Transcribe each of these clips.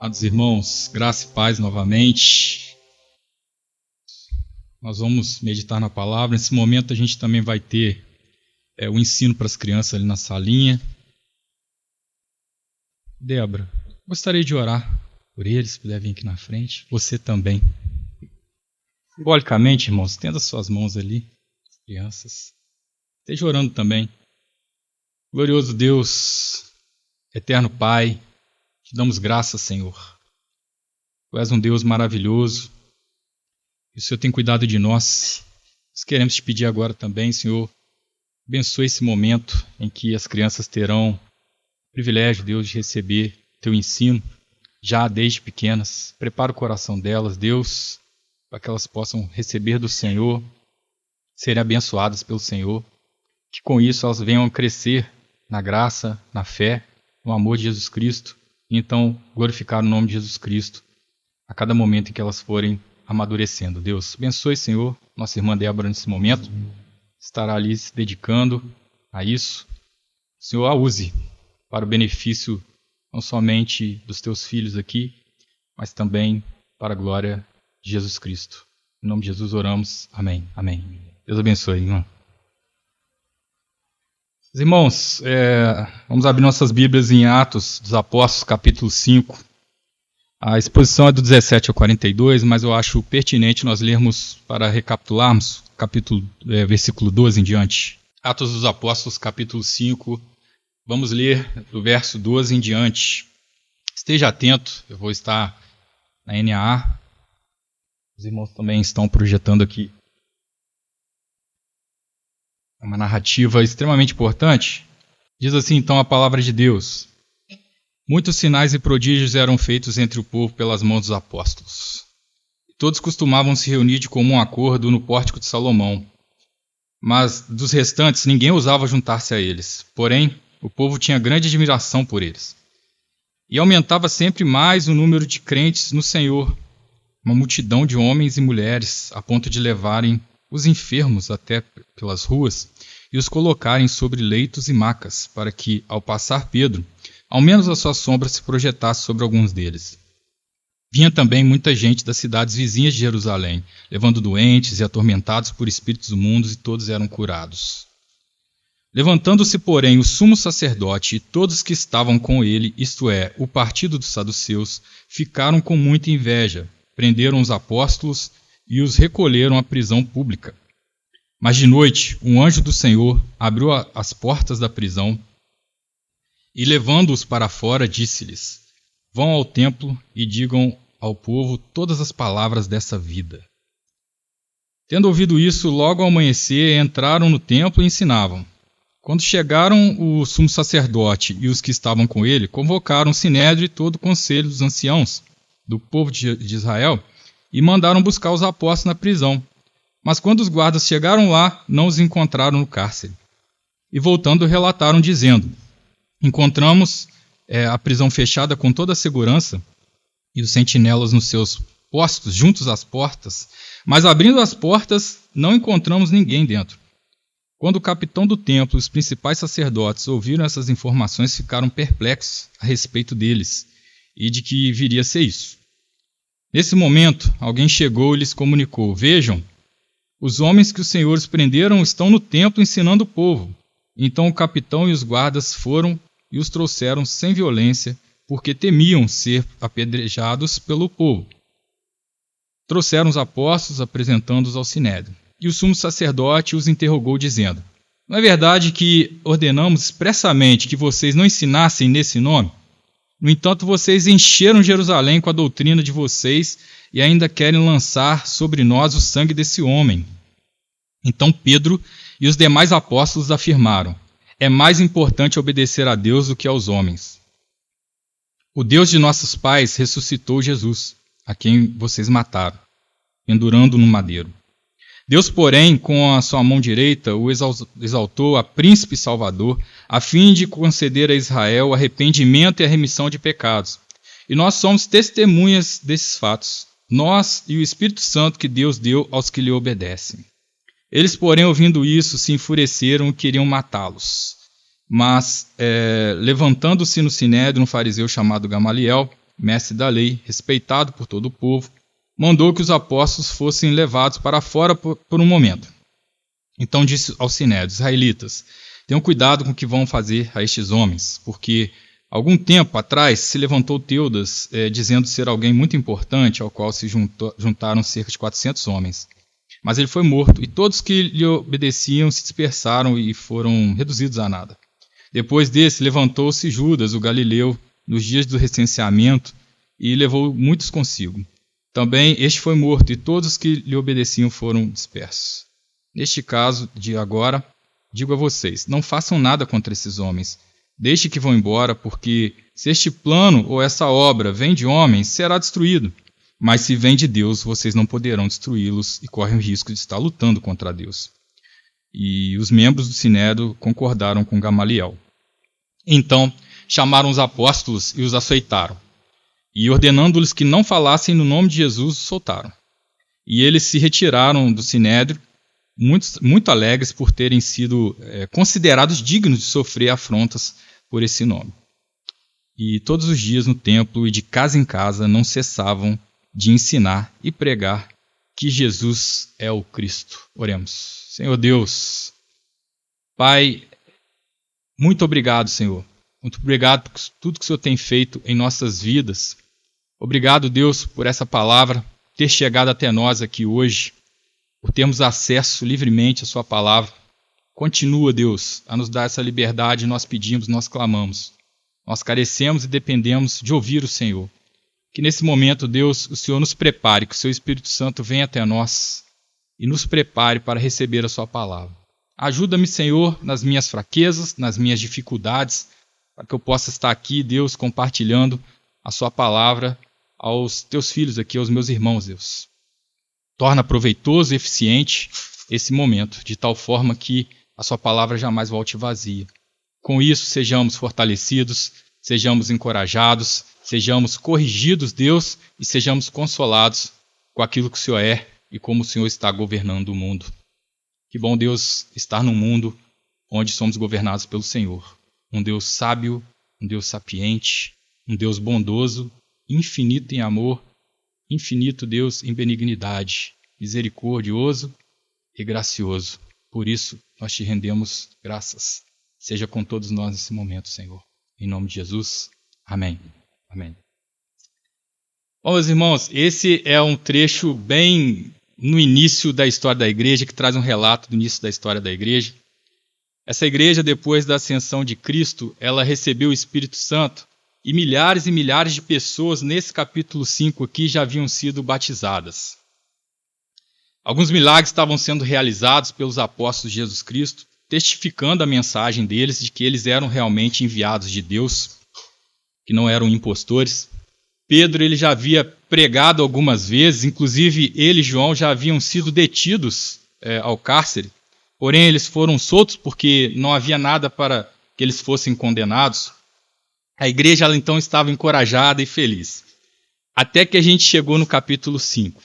Amados irmãos, graça e paz novamente. Nós vamos meditar na palavra. Nesse momento a gente também vai ter o ensino para as crianças ali na salinha. Débora, gostaria de orar por eles, se puder vir aqui na frente. Você também. Simbolicamente, irmãos, estenda suas mãos ali, crianças. Esteja orando também. Glorioso Deus, eterno Pai, te damos graças, Senhor. Tu és um Deus maravilhoso e o Senhor tem cuidado de nós. Nós queremos te pedir agora também, Senhor, abençoe esse momento em que as crianças terão o privilégio, Deus, de receber teu ensino, já desde pequenas. Prepara o coração delas, Deus, para que elas possam receber do Senhor, serem abençoadas pelo Senhor, que com isso elas venham a crescer na graça, na fé, no amor de Jesus Cristo, e então glorificar o nome de Jesus Cristo a cada momento em que elas forem amadurecendo. Deus, abençoe, Senhor, nossa irmã Débora nesse momento, estará ali se dedicando a isso. O Senhor a use para o benefício não somente dos teus filhos aqui, mas também para a glória de Jesus Cristo. Em nome de Jesus oramos. Amém. Amém. Deus abençoe, irmão. Irmãos, vamos abrir nossas Bíblias em Atos dos Apóstolos, capítulo 5. A exposição é do 17 ao 42, mas eu acho pertinente nós lermos para recapitularmos, versículo 12 em diante. Atos dos Apóstolos, capítulo 5, vamos ler do verso 12 em diante. Esteja atento, eu vou estar na NAA. Os irmãos também estão projetando aqui. É uma narrativa extremamente importante. Diz assim então a palavra de Deus: muitos sinais e prodígios eram feitos entre o povo pelas mãos dos apóstolos. Todos costumavam se reunir de comum acordo no pórtico de Salomão. Mas dos restantes ninguém ousava juntar-se a eles. Porém, o povo tinha grande admiração por eles. E aumentava sempre mais o número de crentes no Senhor, uma multidão de homens e mulheres, a ponto de levarem os enfermos até pelas ruas e os colocarem sobre leitos e macas, para que, ao passar Pedro, ao menos a sua sombra se projetasse sobre alguns deles. Vinha também muita gente das cidades vizinhas de Jerusalém, levando doentes e atormentados por espíritos imundos, e todos eram curados. Levantando-se, porém, o sumo sacerdote e todos que estavam com ele, isto é, o partido dos saduceus, ficaram com muita inveja, prenderam os apóstolos e os recolheram à prisão pública. Mas de noite, um anjo do Senhor abriu as portas da prisão e, levando-os para fora, disse-lhes: vão ao templo e digam ao povo todas as palavras dessa vida. Tendo ouvido isso, logo ao amanhecer, entraram no templo e ensinavam. Quando chegaram o sumo sacerdote e os que estavam com ele, convocaram o sinédrio e todo o conselho dos anciãos do povo de Israel e mandaram buscar os apóstolos na prisão. Mas quando os guardas chegaram lá, não os encontraram no cárcere. E voltando, relataram, dizendo: encontramos a prisão fechada com toda a segurança e os sentinelas nos seus postos, juntos às portas, mas abrindo as portas, não encontramos ninguém dentro. Quando o capitão do templo e os principais sacerdotes ouviram essas informações, ficaram perplexos a respeito deles e de que viria a ser isso. Nesse momento, alguém chegou e lhes comunicou: vejam, os homens que os senhores prenderam estão no templo ensinando o povo. Então o capitão e os guardas foram e os trouxeram sem violência, porque temiam ser apedrejados pelo povo. Trouxeram os apóstolos, apresentando-os ao sinédrio. E o sumo sacerdote os interrogou, dizendo: não é verdade que ordenamos expressamente que vocês não ensinassem nesse nome? No entanto, vocês encheram Jerusalém com a doutrina de vocês e ainda querem lançar sobre nós o sangue desse homem. Então Pedro e os demais apóstolos afirmaram: é mais importante obedecer a Deus do que aos homens. O Deus de nossos pais ressuscitou Jesus, a quem vocês mataram, pendurando no madeiro. Deus, porém, com a sua mão direita, o exaltou a príncipe salvador, a fim de conceder a Israel o arrependimento e a remissão de pecados. E nós somos testemunhas desses fatos, nós e o Espírito Santo que Deus deu aos que lhe obedecem. Eles, porém, ouvindo isso, se enfureceram e queriam matá-los. Mas, levantando-se no sinédrio um fariseu chamado Gamaliel, mestre da lei, respeitado por todo o povo, mandou que os apóstolos fossem levados para fora por um momento. Então disse aos sinédrios: israelitas, tenham cuidado com o que vão fazer a estes homens, porque algum tempo atrás se levantou Teudas, dizendo ser alguém muito importante, ao qual se juntaram cerca de 400 homens. Mas ele foi morto, e todos que lhe obedeciam se dispersaram e foram reduzidos a nada. Depois desse, levantou-se Judas, o galileu, nos dias do recenseamento, e levou muitos consigo. Também este foi morto, e todos que lhe obedeciam foram dispersos. Neste caso de agora, digo a vocês, não façam nada contra esses homens. Deixe que vão embora, porque se este plano ou essa obra vem de homens, será destruído. Mas se vem de Deus, vocês não poderão destruí-los e correm o risco de estar lutando contra Deus. E os membros do Sinédrio concordaram com Gamaliel. Então chamaram os apóstolos e os açoitaram. E ordenando-lhes que não falassem no nome de Jesus, os soltaram. E eles se retiraram do Sinédrio, muito alegres por terem sido considerados dignos de sofrer afrontas por esse nome. E todos os dias no templo e de casa em casa não cessavam de ensinar e pregar que Jesus é o Cristo. Oremos. Senhor Deus, Pai, muito obrigado, Senhor. Muito obrigado por tudo que o Senhor tem feito em nossas vidas. Obrigado, Deus, por essa palavra ter chegado até nós aqui hoje, por termos acesso livremente à sua palavra. Continua, Deus, a nos dar essa liberdade. Nós pedimos, nós clamamos. Nós carecemos e dependemos de ouvir o Senhor. Que nesse momento, Deus, o Senhor nos prepare, que o seu Espírito Santo venha até nós e nos prepare para receber a sua palavra. Ajuda-me, Senhor, nas minhas fraquezas, nas minhas dificuldades, para que eu possa estar aqui, Deus, compartilhando a sua palavra aos teus filhos aqui, aos meus irmãos, Deus. Torna proveitoso e eficiente esse momento, de tal forma que a sua palavra jamais volte vazia. Com isso, sejamos fortalecidos, sejamos encorajados, sejamos corrigidos, Deus, e sejamos consolados com aquilo que o Senhor é e como o Senhor está governando o mundo. Que bom, Deus, estar num mundo onde somos governados pelo Senhor. Um Deus sábio, um Deus sapiente, um Deus bondoso, infinito em amor, infinito, Deus, em benignidade, misericordioso e gracioso. Por isso, nós te rendemos graças. Seja com todos nós nesse momento, Senhor. Em nome de Jesus. Amém. Amém. Bom, meus irmãos, esse é um trecho bem no início da história da igreja, que traz um relato do início da história da igreja. Essa igreja, depois da ascensão de Cristo, ela recebeu o Espírito Santo e milhares de pessoas nesse capítulo 5 aqui já haviam sido batizadas. Alguns milagres estavam sendo realizados pelos apóstolos de Jesus Cristo, testificando a mensagem deles de que eles eram realmente enviados de Deus, que não eram impostores. Pedro ele já havia pregado algumas vezes, inclusive ele e João já haviam sido detidos ao cárcere, porém eles foram soltos porque não havia nada para que eles fossem condenados. A igreja ela, então estava encorajada e feliz. Até que a gente chegou no capítulo 5.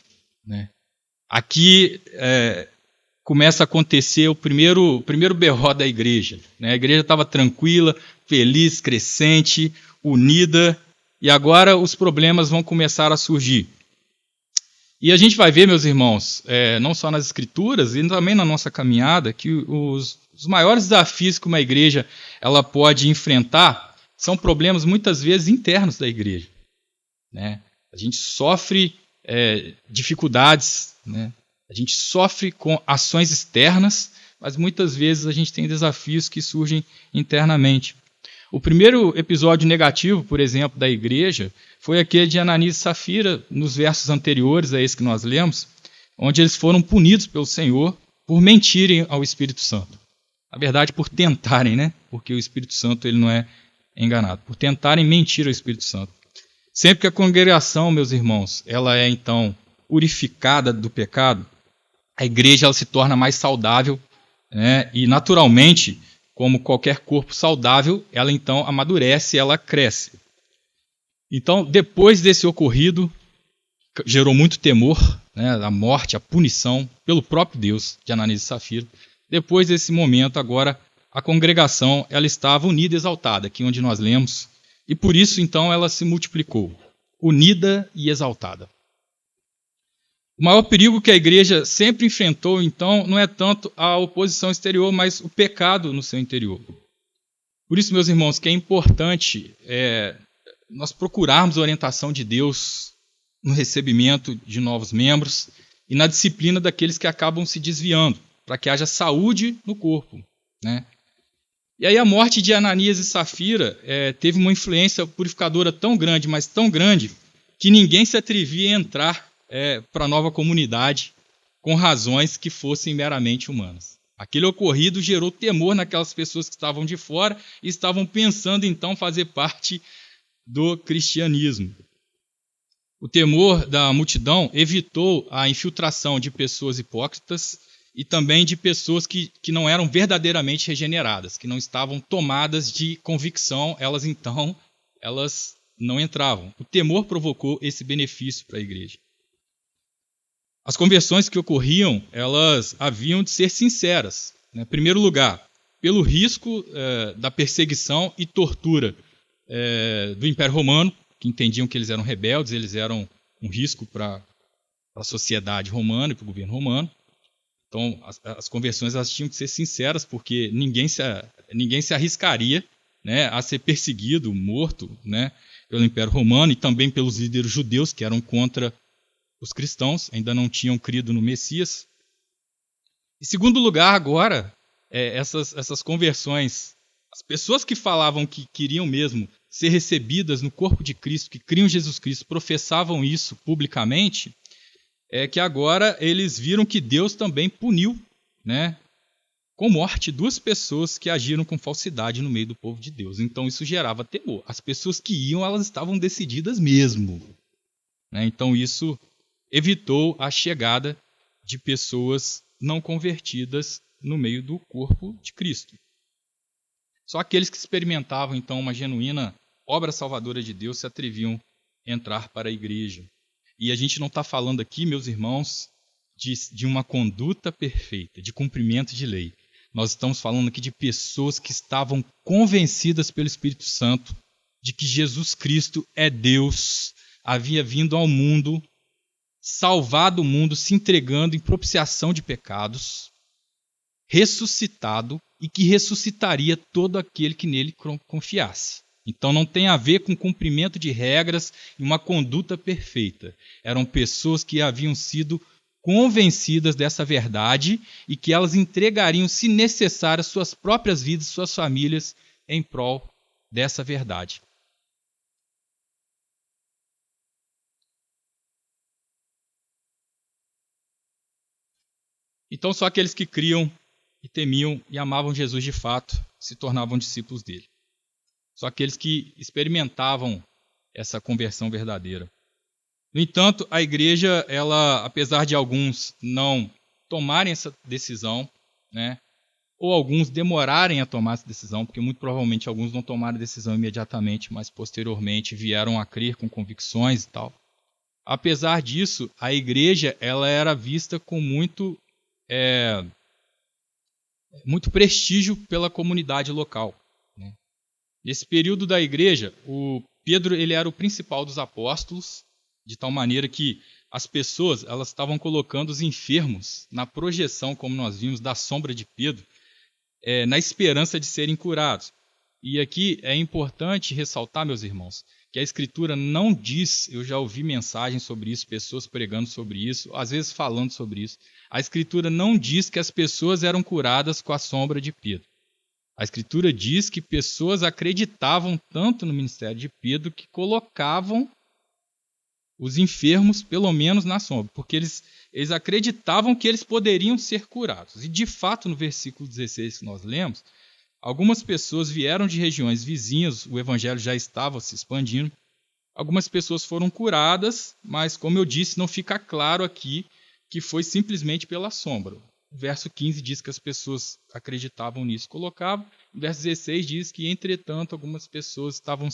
Né? Aqui começa a acontecer o primeiro berró da igreja. Né? A igreja estava tranquila, feliz, crescente, unida, e agora os problemas vão começar a surgir. E a gente vai ver, meus irmãos, não só nas Escrituras, e também na nossa caminhada, que os maiores desafios que uma igreja ela pode enfrentar são problemas muitas vezes internos da igreja. Né? A gente sofre dificuldades, né? A gente sofre com ações externas, mas muitas vezes a gente tem desafios que surgem internamente. O primeiro episódio negativo, por exemplo, da igreja, foi aquele de Ananias e Safira, nos versos anteriores a esse que nós lemos, onde eles foram punidos pelo Senhor por mentirem ao Espírito Santo. Na verdade, por tentarem, né? Porque o Espírito Santo ele não é enganado. Por tentarem mentir ao Espírito Santo. Sempre que a congregação, meus irmãos, ela é então purificada do pecado, a igreja ela se torna mais saudável, né? E naturalmente, como qualquer corpo saudável, ela então amadurece, ela cresce. Então, depois desse ocorrido, gerou muito temor, né? A morte, a punição pelo próprio Deus de Ananias e Safira. Depois desse momento, agora, a congregação ela estava unida e exaltada, aqui onde nós lemos, e por isso então ela se multiplicou. unida e exaltada. O maior perigo que a igreja sempre enfrentou, então, não é tanto a oposição exterior, mas o pecado no seu interior. Por isso, meus irmãos, que é importante nós procurarmos a orientação de Deus no recebimento de novos membros e na disciplina daqueles que acabam se desviando, para que haja saúde no corpo, né? E aí a morte de Ananias e Safira teve uma influência purificadora tão grande, mas tão grande, que ninguém se atrevia a entrar para a nova comunidade com razões que fossem meramente humanas. Aquele ocorrido gerou temor naquelas pessoas que estavam de fora e estavam pensando então fazer parte do cristianismo. O temor da multidão evitou a infiltração de pessoas hipócritas e também de pessoas que não eram verdadeiramente regeneradas, que não estavam tomadas de convicção, elas não entravam. O temor provocou esse benefício para a igreja. As conversões que ocorriam, elas haviam de ser sinceras. Né? Em primeiro lugar, pelo risco da perseguição e tortura do Império Romano, que entendiam que eles eram rebeldes, eles eram um risco para a sociedade romana e para o governo romano. Então, as conversões elas tinham que ser sinceras, porque ninguém se arriscaria, né, a ser perseguido, morto, né, pelo Império Romano e também pelos líderes judeus que eram contra os cristãos, ainda não tinham crido no Messias. Em segundo lugar, agora, essas conversões, as pessoas que falavam que queriam mesmo ser recebidas no corpo de Cristo, que criam Jesus Cristo, professavam isso publicamente, que agora eles viram que Deus também puniu, né, com morte 2 pessoas que agiram com falsidade no meio do povo de Deus. Então isso gerava temor. As pessoas que iam, elas estavam decididas mesmo. Né? Então isso evitou a chegada de pessoas não convertidas no meio do corpo de Cristo. Só aqueles que experimentavam então uma genuína obra salvadora de Deus se atreviam a entrar para a igreja. E a gente não está falando aqui, meus irmãos, de uma conduta perfeita, de cumprimento de lei. Nós estamos falando aqui de pessoas que estavam convencidas pelo Espírito Santo de que Jesus Cristo é Deus, havia vindo ao mundo, salvado o mundo, se entregando em propiciação de pecados, ressuscitado e que ressuscitaria todo aquele que nele confiasse. Então não tem a ver com cumprimento de regras e uma conduta perfeita. Eram pessoas que haviam sido convencidas dessa verdade e que elas entregariam, se necessário, suas próprias vidas, suas famílias, em prol dessa verdade. Então só aqueles que criam e temiam e amavam Jesus de fato se tornavam discípulos dele. Só aqueles que experimentavam essa conversão verdadeira. No entanto, a igreja, ela, apesar de alguns não tomarem essa decisão, né, ou alguns demorarem a tomar essa decisão, porque muito provavelmente alguns não tomaram a decisão imediatamente, mas posteriormente vieram a crer com convicções e tal. Apesar disso, a igreja ela era vista com muito prestígio pela comunidade local. Né? Nesse período da igreja, o Pedro ele era o principal dos apóstolos, de tal maneira que as pessoas elas estavam colocando os enfermos na projeção, como nós vimos, da sombra de Pedro, na esperança de serem curados. E aqui é importante ressaltar, meus irmãos, que a Escritura não diz, eu já ouvi mensagens sobre isso, pessoas pregando sobre isso, às vezes falando sobre isso, a Escritura não diz que as pessoas eram curadas com a sombra de Pedro. A Escritura diz que pessoas acreditavam tanto no ministério de Pedro que colocavam os enfermos, pelo menos, na sombra, porque eles acreditavam que eles poderiam ser curados. E, de fato, no versículo 16 que nós lemos, algumas pessoas vieram de regiões vizinhas, o evangelho já estava se expandindo, algumas pessoas foram curadas, mas, como eu disse, não fica claro aqui que foi simplesmente pela sombra. O verso 15 diz que as pessoas acreditavam nisso, colocavam. O verso 16 diz que, entretanto, algumas pessoas estavam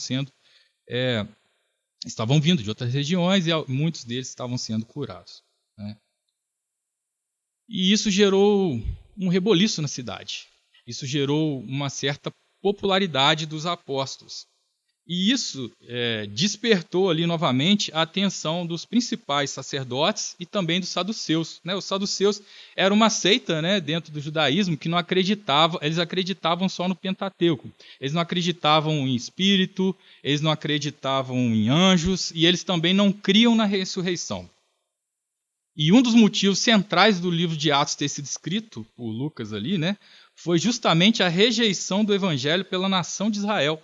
vindo de outras regiões e muitos deles estavam sendo curados. Né? E isso gerou um reboliço na cidade. Isso gerou uma certa popularidade dos apóstolos. E isso despertou ali novamente a atenção dos principais sacerdotes e também dos saduceus, né? Os saduceus eram uma seita, né, dentro do judaísmo que não acreditava, eles acreditavam só no Pentateuco. Eles não acreditavam em espírito, eles não acreditavam em anjos e eles também não criam na ressurreição. E um dos motivos centrais do livro de Atos ter sido escrito por Lucas ali, né, foi justamente a rejeição do evangelho pela nação de Israel,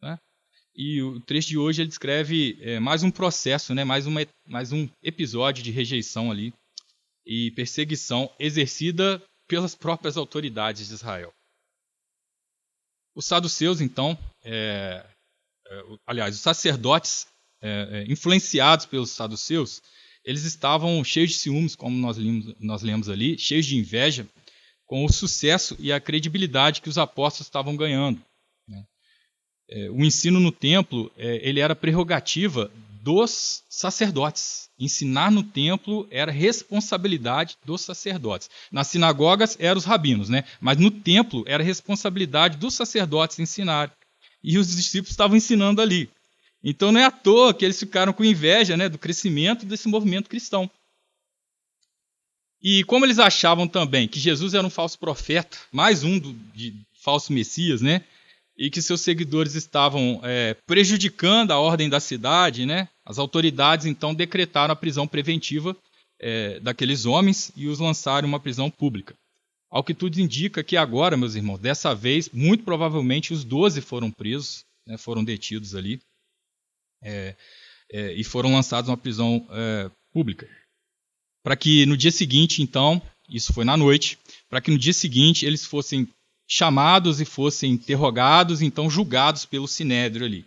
né? E o trecho de hoje ele descreve mais um processo, né, mais um episódio de rejeição ali e perseguição exercida pelas próprias autoridades de Israel. Os saduceus, então, aliás, os sacerdotes influenciados pelos saduceus, eles estavam cheios de ciúmes, como nós lemos ali, cheios de inveja, com o sucesso e a credibilidade que os apóstolos estavam ganhando. O ensino no templo ele era prerrogativa dos sacerdotes. Ensinar no templo era responsabilidade dos sacerdotes. Nas sinagogas eram os rabinos, né? Mas no templo era responsabilidade dos sacerdotes ensinar. E os discípulos estavam ensinando ali. Então não é à toa que eles ficaram com inveja, né, do crescimento desse movimento cristão. E como eles achavam também que Jesus era um falso profeta, mais um de falso Messias, né? E que seus seguidores estavam prejudicando a ordem da cidade, né? As autoridades então decretaram a prisão preventiva daqueles homens e os lançaram em uma prisão pública. Ao que tudo indica que agora, meus irmãos, dessa vez, muito provavelmente os 12 foram presos, né, foram detidos ali e foram lançados em uma prisão pública. Para que no dia seguinte, então, isso foi na noite, para que no dia seguinte eles fossem chamados e fossem interrogados, então julgados pelo Sinédrio ali.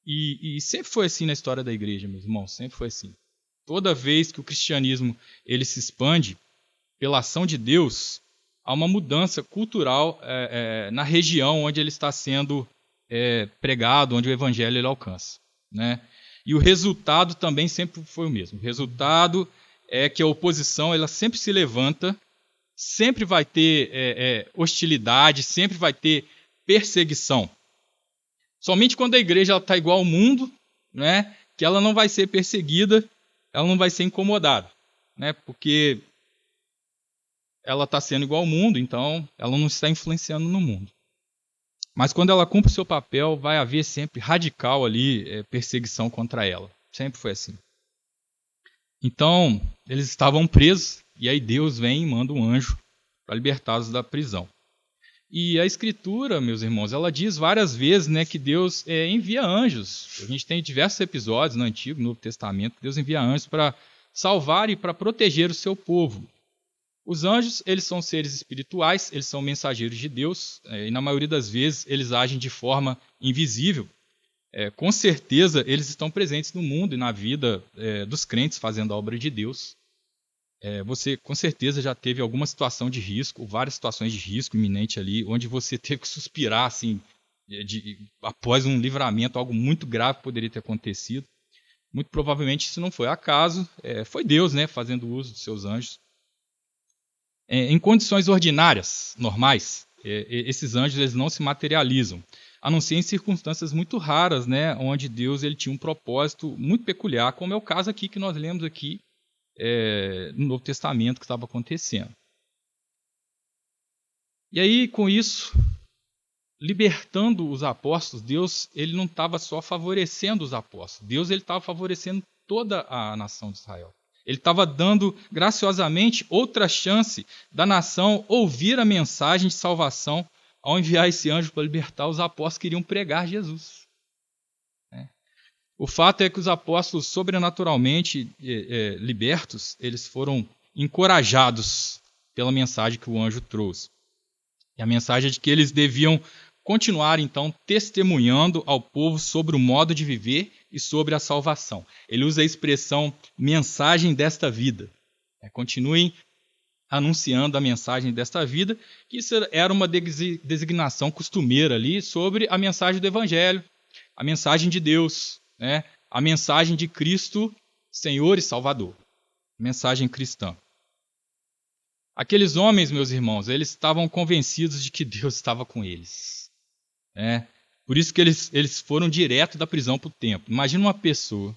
E sempre foi assim na história da igreja, meus irmãos, sempre foi assim. Toda vez que o cristianismo ele se expande, pela ação de Deus, há uma mudança cultural na região onde ele está sendo pregado, onde o evangelho ele alcança, né? E o resultado também sempre foi o mesmo. O resultado é que a oposição ela sempre se levanta, sempre vai ter hostilidade, sempre vai ter perseguição. Somente quando a igreja está igual ao mundo, né, que ela não vai ser perseguida, ela não vai ser incomodada, né, porque ela está sendo igual ao mundo, então ela não está influenciando no mundo. Mas quando ela cumpre o seu papel, vai haver sempre radical ali perseguição contra ela. Sempre foi assim. Então, eles estavam presos, e aí Deus vem e manda um anjo para libertá-los da prisão. E a Escritura, meus irmãos, ela diz várias vezes, né, que Deus envia anjos. A gente tem diversos episódios no Antigo e Novo Testamento que Deus envia anjos para salvar e para proteger o seu povo. Os anjos, eles são seres espirituais, eles são mensageiros de Deus, e na maioria das vezes eles agem de forma invisível. Com certeza eles estão presentes no mundo e na vida dos crentes fazendo a obra de Deus. Você com certeza já teve alguma situação de risco, ou várias situações de risco iminente ali, onde você teve que suspirar assim, após um livramento, algo muito grave poderia ter acontecido. Muito provavelmente isso não foi acaso, foi Deus, né, fazendo uso dos seus anjos. Em condições ordinárias, normais, esses anjos eles não se materializam, a não ser em circunstâncias muito raras, né, onde Deus ele tinha um propósito muito peculiar, como é o caso aqui que nós lemos aqui no Novo Testamento que estava acontecendo. E aí, com isso, libertando os apóstolos, Deus ele não estava só favorecendo os apóstolos, Deus ele estava favorecendo toda a nação de Israel. Ele estava dando graciosamente outra chance da nação ouvir a mensagem de salvação ao enviar esse anjo para libertar os apóstolos que queriam pregar Jesus. O fato é que os apóstolos sobrenaturalmente libertos, eles foram encorajados pela mensagem que o anjo trouxe. E a mensagem é de que eles deviam continuar, então, testemunhando ao povo sobre o modo de viver e sobre a salvação. Ele usa a expressão mensagem desta vida. Continuem anunciando a mensagem desta vida, que isso era uma designação costumeira ali sobre a mensagem do Evangelho, a mensagem de Deus, né? A mensagem de Cristo, Senhor e Salvador. Mensagem cristã. Aqueles homens, meus irmãos, eles estavam convencidos de que Deus estava com eles. Por isso que eles foram direto da prisão para o templo. Imagina uma pessoa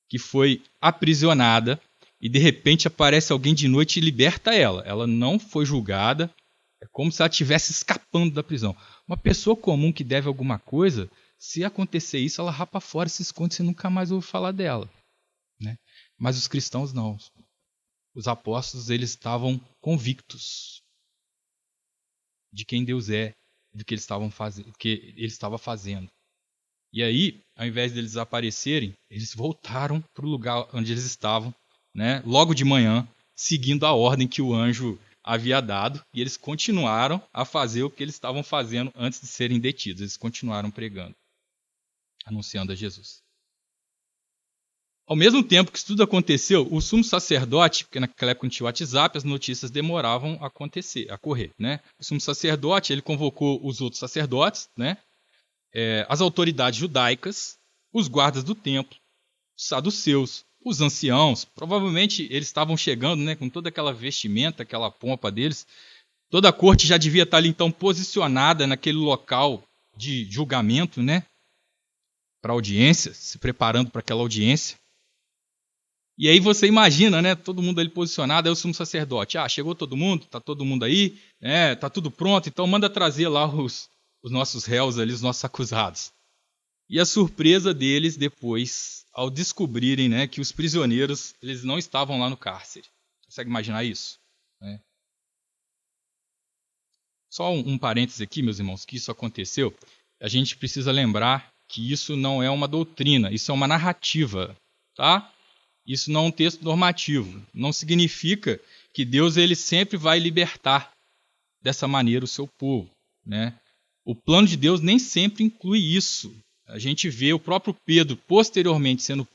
que foi aprisionada e de repente aparece alguém de noite e liberta ela. Ela não foi julgada, é como se ela estivesse escapando da prisão. Uma pessoa comum que deve alguma coisa, se acontecer isso, ela rapa fora, se esconde, você nunca mais ouve falar dela, né? Mas os cristãos não. Os apóstolos, eles estavam convictos de quem Deus é, do que eles estavam fazendo, do que ele estava fazendo. E aí, ao invés deles desaparecerem, eles voltaram para o lugar onde eles estavam, né? Logo de manhã, seguindo a ordem que o anjo havia dado, e eles continuaram a fazer o que eles estavam fazendo antes de serem detidos. Eles continuaram pregando, anunciando a Jesus. Ao mesmo tempo que isso tudo aconteceu, o sumo sacerdote, porque naquela época não tinha WhatsApp, as notícias demoravam a correr, né? O sumo sacerdote, ele convocou os outros sacerdotes, né? As autoridades judaicas, os guardas do templo, os saduceus, os anciãos. Provavelmente eles estavam chegando, né, com toda aquela vestimenta, aquela pompa deles. Toda a corte já devia estar ali então posicionada naquele local de julgamento, né, para audiência, se preparando para aquela audiência. E aí você imagina, né, todo mundo ali posicionado, aí o sumo sacerdote, chegou todo mundo, tá todo mundo aí, né, tá tudo pronto, então manda trazer lá os nossos réus ali, os nossos acusados. E a surpresa deles depois, ao descobrirem, né, que os prisioneiros eles não estavam lá no cárcere. Consegue imaginar isso? Né? Só um parêntese aqui, meus irmãos, que isso aconteceu. A gente precisa lembrar que isso não é uma doutrina, isso é uma narrativa, tá? Isso não é um texto normativo. Não significa que Deus ele sempre vai libertar dessa maneira o seu povo, né? O plano de Deus nem sempre inclui isso. A gente vê o próprio Pedro, posteriormente sendo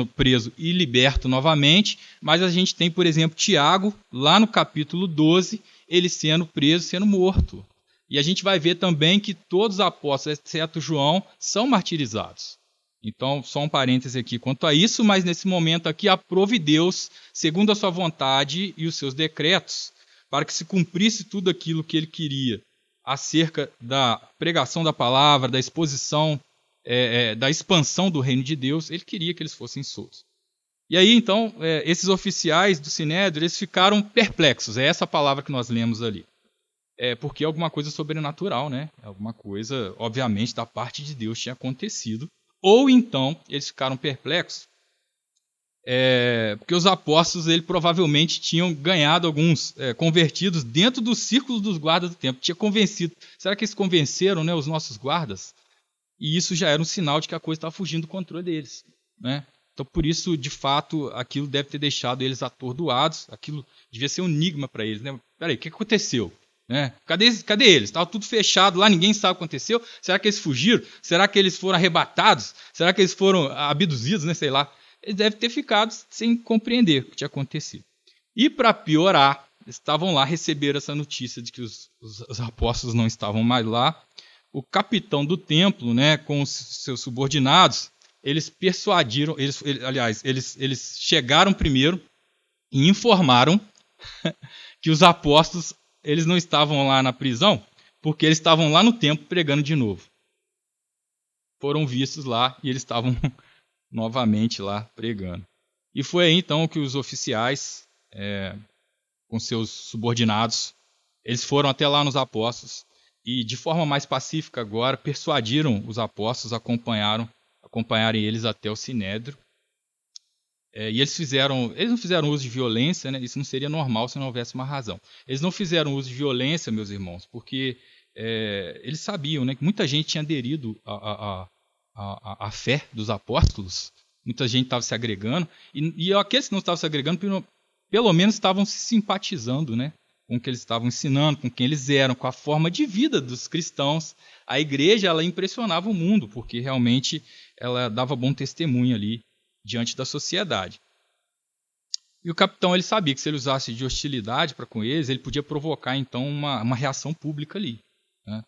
preso e liberto novamente, mas a gente tem, por exemplo, Tiago, lá no capítulo 12, ele sendo preso, sendo morto. E a gente vai ver também que todos os apóstolos, exceto João, são martirizados. Então, só um parêntese aqui quanto a isso, mas nesse momento aqui, aprove Deus, segundo a sua vontade e os seus decretos, para que se cumprisse tudo aquilo que ele queria acerca da pregação da palavra, da exposição, da expansão do reino de Deus. Ele queria que eles fossem soltos. E aí, então, esses oficiais do Sinédrio, eles ficaram perplexos. É essa palavra que nós lemos ali. Porque alguma coisa sobrenatural, né? Alguma coisa, obviamente, da parte de Deus tinha acontecido. Ou então, eles ficaram perplexos, porque os apóstolos ele provavelmente tinham ganhado alguns convertidos dentro do círculo dos guardas do templo. Tinha convencido. Será que eles convenceram, né, os nossos guardas? E isso já era um sinal de que a coisa estava fugindo do controle deles, né? Então, por isso, de fato, aquilo deve ter deixado eles atordoados. Aquilo devia ser um enigma para eles, né? Peraí, o que aconteceu? Né? Cadê eles? Estava tudo fechado lá, ninguém sabe o que aconteceu. Será que eles fugiram? Será que eles foram arrebatados? Será que eles foram abduzidos? Né? Sei lá. Eles devem ter ficado sem compreender o que tinha acontecido. E para piorar, estavam lá, receberam essa notícia de que os apóstolos não estavam mais lá. O capitão do templo, né, com os seus subordinados, eles persuadiram, eles chegaram primeiro e informaram que os apóstolos eles não estavam lá na prisão, porque eles estavam lá no templo pregando de novo. Foram vistos lá e eles estavam novamente lá pregando. E foi aí então que os oficiais, com seus subordinados, eles foram até lá nos apóstolos e de forma mais pacífica agora persuadiram os apóstolos a acompanharem eles até o Sinédrio. E eles não fizeram uso de violência, né? Isso não seria normal se não houvesse uma razão. Eles não fizeram uso de violência, meus irmãos, porque eles sabiam, né, que muita gente tinha aderido à fé dos apóstolos, muita gente estava se agregando, e aqueles que não estavam se agregando, pelo menos estavam se simpatizando, né, com o que eles estavam ensinando, com quem eles eram, com a forma de vida dos cristãos. A igreja ela impressionava o mundo, porque realmente ela dava bom testemunho ali diante da sociedade. E o capitão ele sabia que se ele usasse de hostilidade para com eles, ele podia provocar então uma reação pública ali, né?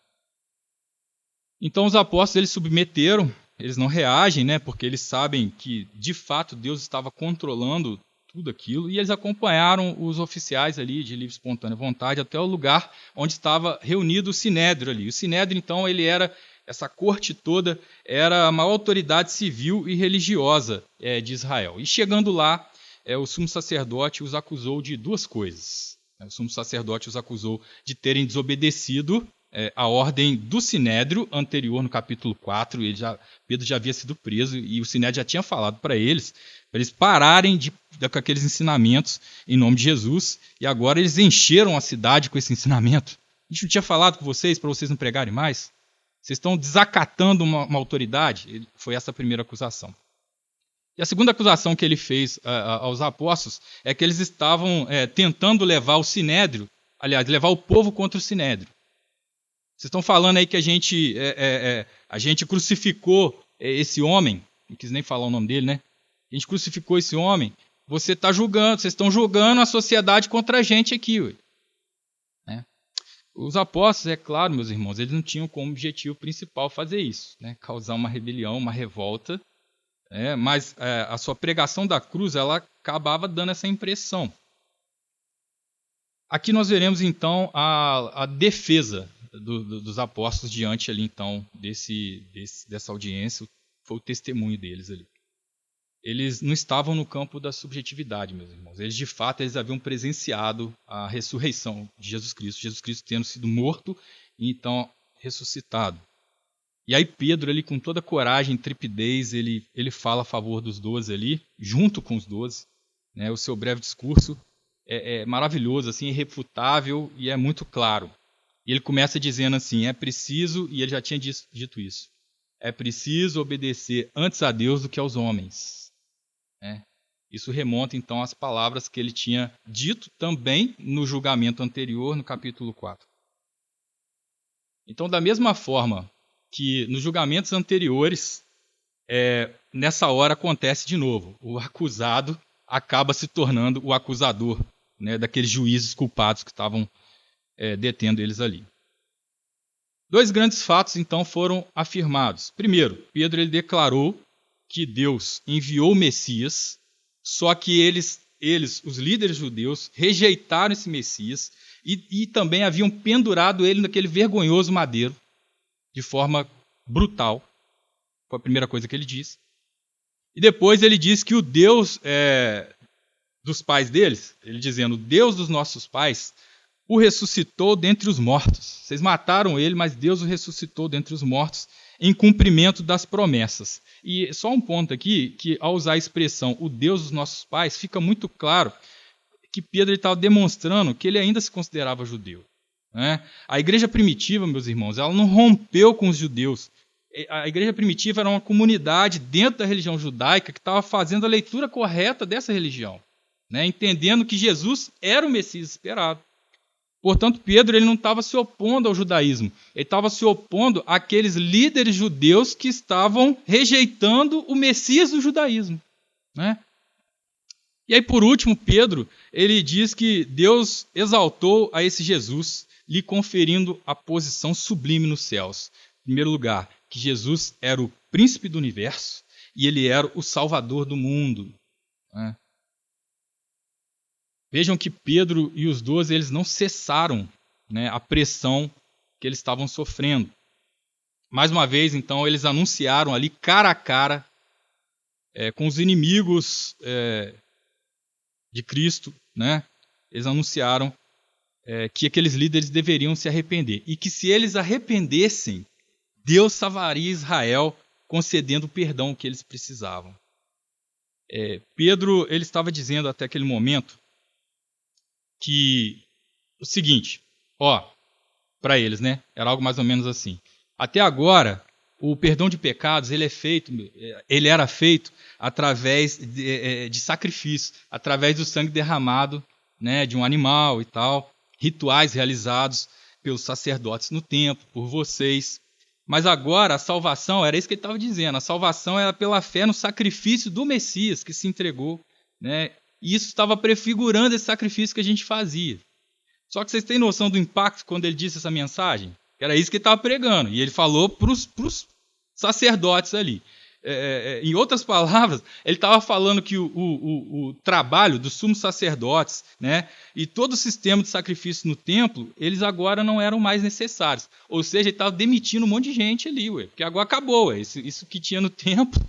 Então os apóstolos eles submeteram, eles não reagem, né, porque eles sabem que de fato Deus estava controlando tudo aquilo, e eles acompanharam os oficiais ali de livre e espontânea vontade até o lugar onde estava reunido o Sinédrio ali. O Sinédrio, então, ele era, essa corte toda, era a maior autoridade civil e religiosa de Israel. E chegando lá, o sumo sacerdote os acusou de duas coisas. O sumo sacerdote os acusou de terem desobedecido a ordem do Sinédrio anterior, no capítulo 4. Pedro já havia sido preso e o Sinédrio já tinha falado para eles pararem com aqueles ensinamentos em nome de Jesus, e agora eles encheram a cidade com esse ensinamento. A gente não tinha falado com vocês para vocês não pregarem mais? Vocês estão desacatando uma autoridade? Foi essa a primeira acusação. E a segunda acusação que ele fez aos apóstolos é que eles estavam tentando levar o Sinédrio, aliás, levar o povo contra o Sinédrio. Vocês estão falando aí que a gente crucificou esse homem, não quis nem falar o nome dele, né? A gente crucificou esse homem. Vocês estão julgando a sociedade contra a gente aqui. Né? Os apóstolos, é claro, meus irmãos, eles não tinham como objetivo principal fazer isso, né? Causar uma rebelião, uma revolta, mas a sua pregação da cruz, ela acabava dando essa impressão. Aqui nós veremos então a defesa dos apóstolos diante ali então dessa audiência, foi o testemunho deles ali. Eles não estavam no campo da subjetividade, meus irmãos. Eles, de fato, haviam presenciado a ressurreição de Jesus Cristo tendo sido morto e então ressuscitado. E aí Pedro, ali, com toda coragem e intrepidez, ele fala a favor dos 12 ali, junto com os 12. Né? O seu breve discurso é maravilhoso, assim, irrefutável e é muito claro. E ele começa dizendo assim, é preciso, e ele já tinha dito isso, é preciso obedecer antes a Deus do que aos homens. Isso remonta então às palavras que ele tinha dito também no julgamento anterior, no capítulo 4. Então, da mesma forma que nos julgamentos anteriores, nessa hora acontece de novo. O acusado acaba se tornando o acusador, né, daqueles juízes culpados que estavam detendo eles ali. Dois grandes fatos, então, foram afirmados. Primeiro, Pedro ele declarou que Deus enviou o Messias, só que eles, os líderes judeus, rejeitaram esse Messias e também haviam pendurado ele naquele vergonhoso madeiro, de forma brutal. Foi a primeira coisa que ele disse. E depois ele diz que o Deus dos pais deles, ele dizendo, o Deus dos nossos pais, o ressuscitou dentre os mortos. Vocês mataram ele, mas Deus o ressuscitou dentre os mortos, em cumprimento das promessas. E só um ponto aqui, que ao usar a expressão o Deus dos nossos pais, fica muito claro que Pedro estava demonstrando que ele ainda se considerava judeu. Né? A igreja primitiva, meus irmãos, ela não rompeu com os judeus. A igreja primitiva era uma comunidade dentro da religião judaica que estava fazendo a leitura correta dessa religião, né? Entendendo que Jesus era o Messias esperado. Portanto, Pedro ele não estava se opondo ao judaísmo, ele estava se opondo àqueles líderes judeus que estavam rejeitando o Messias do judaísmo. Né? E aí, por último, Pedro ele diz que Deus exaltou a esse Jesus, lhe conferindo a posição sublime nos céus. Em primeiro lugar, que Jesus era o príncipe do universo e ele era o salvador do mundo. Né? Vejam que Pedro e os 12 eles não cessaram, né, a pressão que eles estavam sofrendo. Mais uma vez, então, eles anunciaram ali cara a cara com os inimigos de Cristo, né? Eles anunciaram que aqueles líderes deveriam se arrepender e que se eles arrependessem, Deus salvaria Israel concedendo o perdão que eles precisavam. Pedro ele estava dizendo até aquele momento que o seguinte, para eles, né? Era algo mais ou menos assim. Até agora, o perdão de pecados ele era feito através de sacrifício, através do sangue derramado, né, de um animal e tal, rituais realizados pelos sacerdotes no templo, por vocês. Mas agora a salvação, era isso que ele estava dizendo, a salvação era pela fé no sacrifício do Messias que se entregou, né? E isso estava prefigurando esse sacrifício que a gente fazia. Só que vocês têm noção do impacto quando ele disse essa mensagem? Era isso que ele estava pregando. E ele falou para os sacerdotes ali. Em outras palavras, ele estava falando que o trabalho dos sumos sacerdotes, né, e todo o sistema de sacrifício no templo, eles agora não eram mais necessários. Ou seja, ele estava demitindo um monte de gente ali, porque agora acabou. Isso que tinha no templo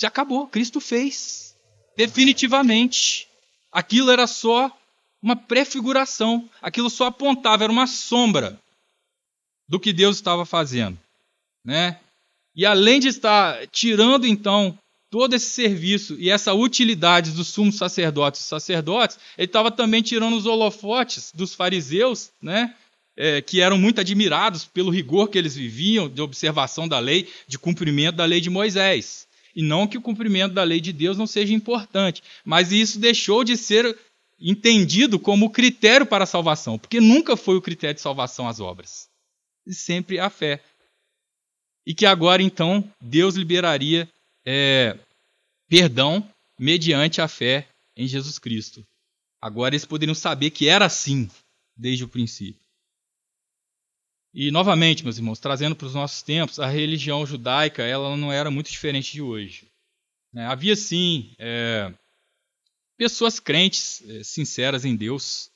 já acabou. Cristo fez definitivamente. Aquilo era só uma prefiguração. Aquilo só apontava, era uma sombra do que Deus estava fazendo, né? E além de estar tirando, então, todo esse serviço e essa utilidade dos sumos sacerdotes e sacerdotes, ele estava também tirando os holofotes dos fariseus, né? Que eram muito admirados pelo rigor que eles viviam, de observação da lei, de cumprimento da lei de Moisés. E não que o cumprimento da lei de Deus não seja importante, mas isso deixou de ser entendido como critério para a salvação, porque nunca foi o critério de salvação as obras, e sempre a fé. E que agora, então, Deus liberaria perdão mediante a fé em Jesus Cristo. Agora eles poderiam saber que era assim desde o princípio. E, novamente, meus irmãos, trazendo para os nossos tempos, a religião judaica ela não era muito diferente de hoje. Havia, sim, pessoas crentes, sinceras em Deus,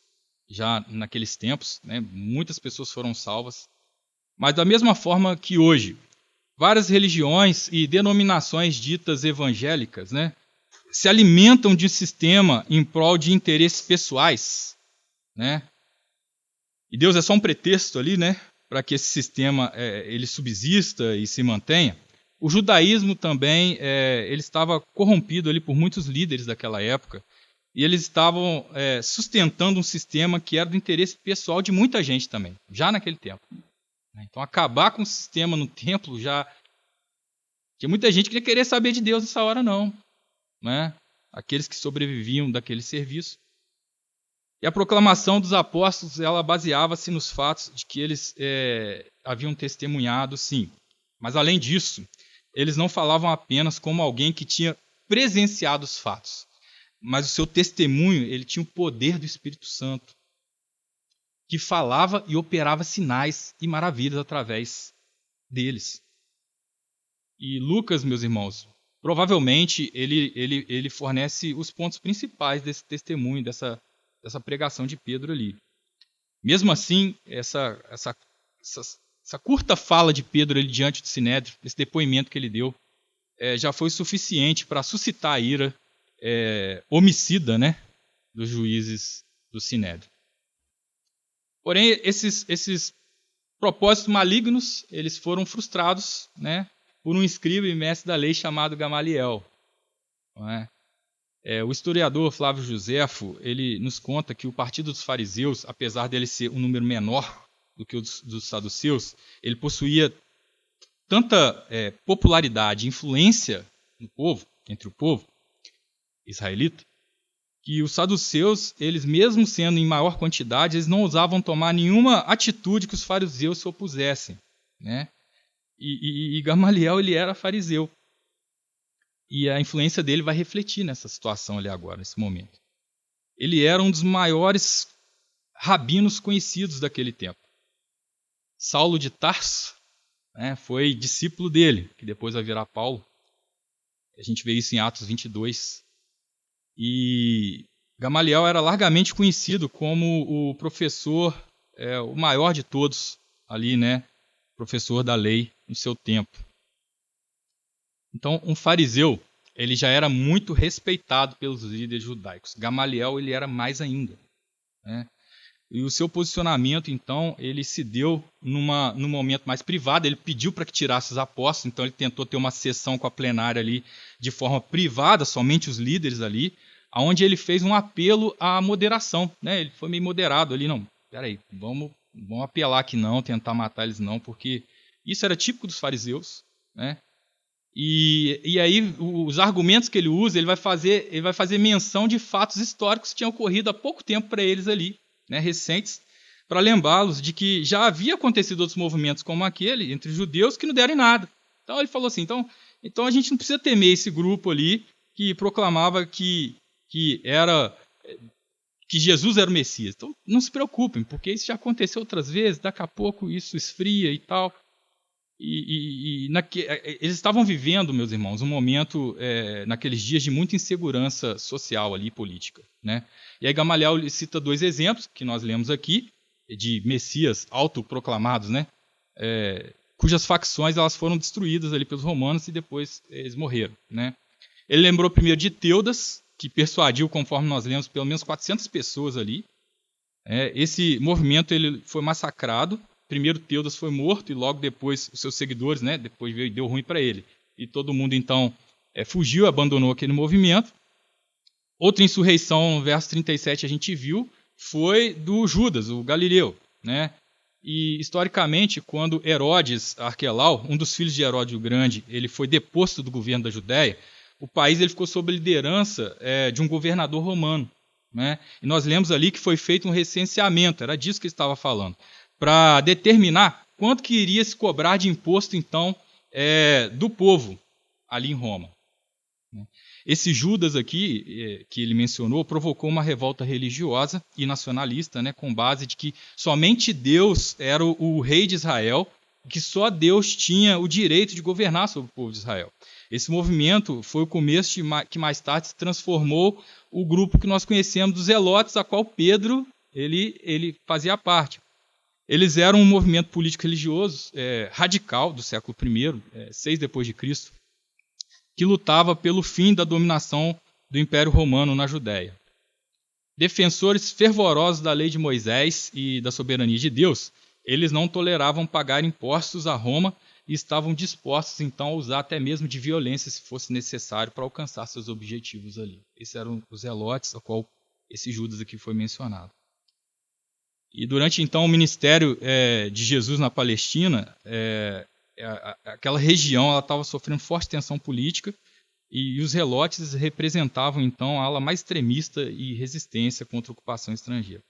já naqueles tempos, né? Muitas pessoas foram salvas. Mas da mesma forma que hoje, várias religiões e denominações ditas evangélicas, né, se alimentam de um sistema em prol de interesses pessoais, né? E Deus é só um pretexto ali, né, para que esse sistema ele subsista e se mantenha. O judaísmo também ele estava corrompido ali por muitos líderes daquela época e eles estavam sustentando um sistema que era do interesse pessoal de muita gente também, já naquele tempo. Então, acabar com o sistema no templo já... Tinha muita gente que não queria saber de Deus nessa hora, não. Né? Aqueles que sobreviviam daquele serviço. E a proclamação dos apóstolos, ela baseava-se nos fatos de que eles haviam testemunhado, sim. Mas, além disso, eles não falavam apenas como alguém que tinha presenciado os fatos. Mas o seu testemunho, ele tinha o poder do Espírito Santo, que falava e operava sinais e maravilhas através deles. E Lucas, meus irmãos, provavelmente ele fornece os pontos principais desse testemunho, dessa pregação de Pedro ali. Mesmo assim, essa curta fala de Pedro ali diante do Sinédrio, esse depoimento que ele deu, já foi suficiente para suscitar a ira homicida, né, dos juízes do Sinédrio. Porém, esses propósitos malignos, eles foram frustrados, né, por um escriba e mestre da lei chamado Gamaliel. Não é? O historiador Flávio Joséfo, ele nos conta que o partido dos fariseus, apesar dele ser um número menor do que o dos saduceus, ele possuía tanta popularidade e influência no povo, entre o povo israelita, que os saduceus, eles mesmo sendo em maior quantidade, eles não ousavam tomar nenhuma atitude que os fariseus se opusessem, né? E Gamaliel, ele era fariseu. E a influência dele vai refletir nessa situação ali agora, nesse momento. Ele era um dos maiores rabinos conhecidos daquele tempo. Saulo de Tarso, né, foi discípulo dele, que depois vai virar Paulo. A gente vê isso em Atos 22. E Gamaliel era largamente conhecido como o professor, o maior de todos ali, né? Professor da lei no seu tempo. Então, um fariseu, ele já era muito respeitado pelos líderes judaicos. Gamaliel, ele era mais ainda, né? E o seu posicionamento, então, ele se deu num momento mais privado. Ele pediu para que tirasse os apóstolos, então ele tentou ter uma sessão com a plenária ali de forma privada, somente os líderes ali, onde ele fez um apelo à moderação, né? Ele foi meio moderado ali, não, peraí, vamos apelar aqui não, tentar matar eles não, porque isso era típico dos fariseus, né? E aí os argumentos que ele usa, ele vai fazer menção de fatos históricos que tinham ocorrido há pouco tempo para eles ali, né, recentes, para lembrá-los de que já havia acontecido outros movimentos como aquele entre os judeus que não deram em nada. Então ele falou assim, então a gente não precisa temer esse grupo ali que proclamava que Jesus era o Messias. Então não se preocupem, porque isso já aconteceu outras vezes, daqui a pouco isso esfria e tal. Eles estavam vivendo, meus irmãos, um momento, naqueles dias, de muita insegurança social ali, política, né? E aí Gamaliel cita 2 exemplos, que nós lemos aqui, de messias autoproclamados, né? Cujas facções elas foram destruídas ali pelos romanos e depois eles morreram, né? Ele lembrou primeiro de Teudas, que persuadiu, conforme nós lemos, pelo menos 400 pessoas ali. Esse movimento ele foi massacrado. Primeiro Teudas foi morto e logo depois os seus seguidores, né, depois veio e deu ruim para ele. E todo mundo então fugiu, abandonou aquele movimento. Outra insurreição, no verso 37 a gente viu, foi do Judas, o Galileu, né? E historicamente, quando Herodes Arquelau, um dos filhos de Herodes o Grande, ele foi deposto do governo da Judéia, o país ele ficou sob a liderança de um governador romano, né? E nós lemos ali que foi feito um recenseamento, era disso que ele estava falando, para determinar quanto que iria se cobrar de imposto, então, do povo ali em Roma. Esse Judas aqui, que ele mencionou, provocou uma revolta religiosa e nacionalista, né, com base de que somente Deus era o rei de Israel, que só Deus tinha o direito de governar sobre o povo de Israel. Esse movimento foi o começo que mais tarde se transformou o grupo que nós conhecemos dos Zelotes, a qual Pedro ele fazia parte. Eles eram um movimento político-religioso radical do século I, 6 depois de Cristo, que lutava pelo fim da dominação do Império Romano na Judéia. Defensores fervorosos da lei de Moisés e da soberania de Deus, eles não toleravam pagar impostos a Roma e estavam dispostos, então, a usar até mesmo de violência, se fosse necessário, para alcançar seus objetivos ali. Esses eram os Zelotes, a qual esse Judas aqui foi mencionado. E durante, então, o ministério de Jesus na Palestina, aquela região estava sofrendo forte tensão política e os Zelotes representavam, então, a ala mais extremista e resistência contra a ocupação estrangeira.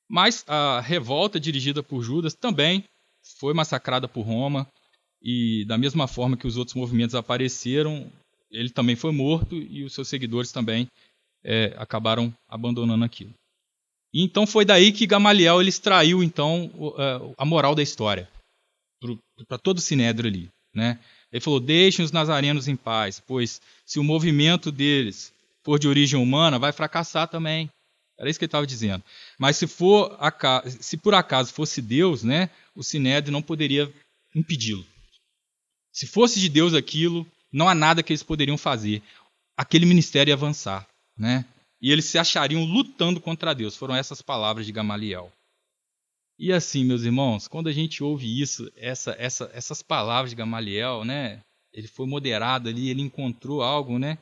Mas a revolta dirigida por Judas também foi massacrada por Roma e, da mesma forma que os outros movimentos apareceram, ele também foi morto e os seus seguidores também acabaram abandonando aquilo. E então foi daí que Gamaliel ele extraiu então a moral da história para todo o sinédrio ali, né? Ele falou: deixem os nazarenos em paz, pois se o movimento deles for de origem humana, vai fracassar também. Era isso que ele estava dizendo. Mas se por acaso fosse Deus, né, o sinédrio não poderia impedi-lo. Se fosse de Deus aquilo, não há nada que eles poderiam fazer. Aquele ministério ia avançar, né? E eles se achariam lutando contra Deus. Foram essas palavras de Gamaliel. E assim, meus irmãos, quando a gente ouve isso, essas palavras de Gamaliel, né? Ele foi moderado ali, ele encontrou algo, né?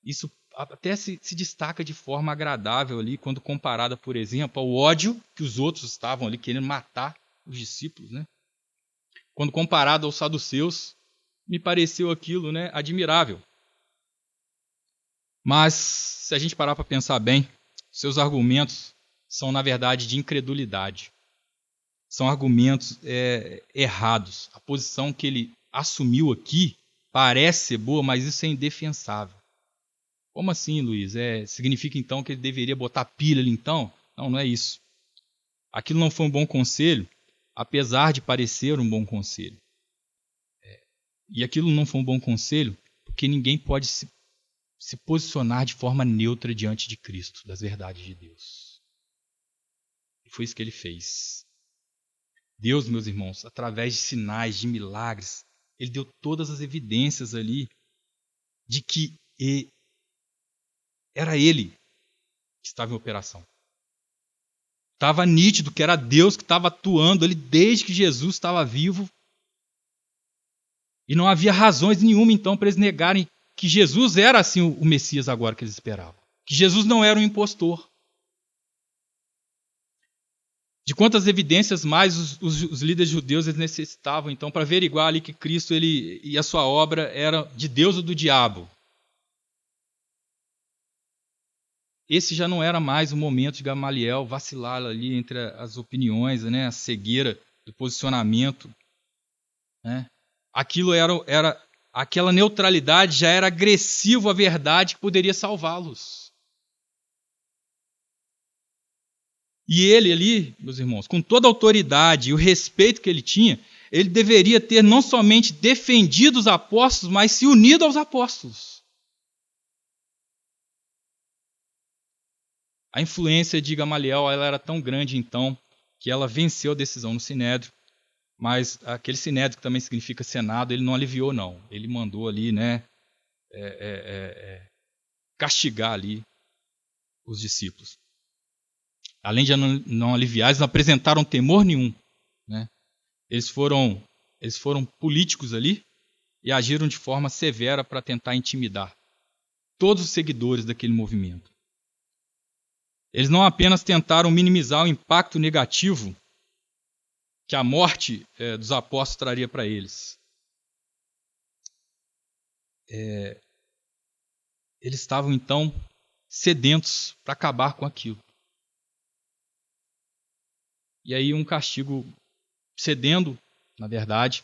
Isso até se destaca de forma agradável ali, quando comparada, por exemplo, ao ódio que os outros estavam ali querendo matar os discípulos, né? Quando comparado aos saduceus, me pareceu aquilo, né, admirável. Mas, se a gente parar para pensar bem, seus argumentos são, na verdade, de incredulidade. São argumentos errados. A posição que ele assumiu aqui parece ser boa, mas isso é indefensável. Como assim, Luiz? Significa então que ele deveria botar pilha ali então? Não, não é isso. Aquilo não foi um bom conselho, apesar de parecer um bom conselho. E aquilo não foi um bom conselho porque ninguém pode se posicionar de forma neutra diante de Cristo, das verdades de Deus. E foi isso que ele fez. Deus, meus irmãos, através de sinais, de milagres, ele deu todas as evidências ali de que era ele que estava em operação. Estava nítido que era Deus que estava atuando ali desde que Jesus estava vivo. E não havia razões nenhuma, então, para eles negarem que Jesus era, assim, o Messias agora que eles esperavam. Que Jesus não era um impostor. De quantas evidências mais os líderes judeus eles necessitavam, então, para averiguar ali que Cristo e a sua obra era de Deus ou do diabo. Esse já não era mais o momento de Gamaliel vacilar ali entre as opiniões, né, a cegueira do posicionamento. Né? Aquilo aquela neutralidade já era agressivo à verdade que poderia salvá-los. E ele ali, meus irmãos, com toda a autoridade e o respeito que ele tinha, ele deveria ter não somente defendido os apóstolos, mas se unido aos apóstolos. A influência de Gamaliel ela era tão grande, então, que ela venceu a decisão no Sinédrio, mas aquele Sinédrio, que também significa Senado, ele não aliviou, não. Ele mandou ali, castigar ali os discípulos. Além de não aliviar, eles não apresentaram temor nenhum, né? Eles foram políticos ali e agiram de forma severa para tentar intimidar todos os seguidores daquele movimento. Eles não apenas tentaram minimizar o impacto negativo que a morte dos apóstolos traria para eles. Eles estavam, então, sedentos para acabar com aquilo. E aí um castigo cedendo, na verdade,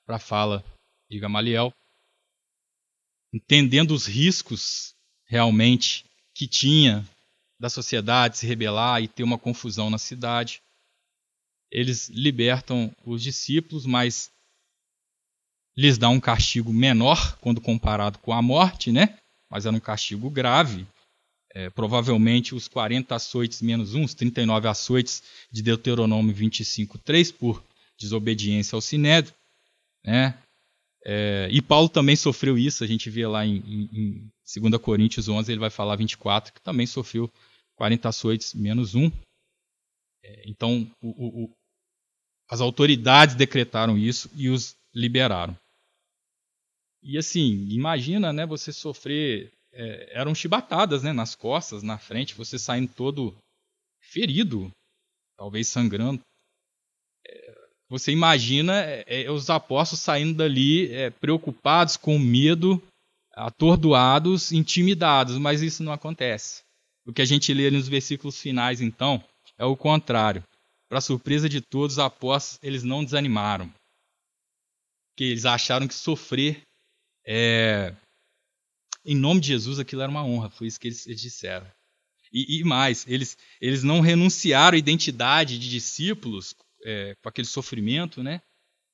para a fala de Gamaliel, entendendo os riscos realmente que tinha da sociedade se rebelar e ter uma confusão na cidade. Eles libertam os discípulos, mas lhes dá um castigo menor quando comparado com a morte, né? Mas era um castigo grave. Provavelmente os 40 açoites menos uns, 39 açoites de Deuteronômio 25:3 por desobediência ao Sinédrio, né? E Paulo também sofreu isso, a gente vê lá em 2 Coríntios 11, ele vai falar 24, que também sofreu 40 açoites menos um. Então, as autoridades decretaram isso e os liberaram. E assim, imagina, né, você sofrer, eram chibatadas, né, nas costas, na frente, você saindo todo ferido, talvez sangrando. Você imagina os apóstolos saindo dali preocupados, com medo, atordoados, intimidados, mas isso não acontece. O que a gente lê nos versículos finais, então, é o contrário. Para surpresa de todos, os apóstolos eles não desanimaram. Porque eles acharam que sofrer em nome de Jesus aquilo era uma honra, foi isso que eles disseram. E mais, eles não renunciaram à identidade de discípulos com aquele sofrimento, né?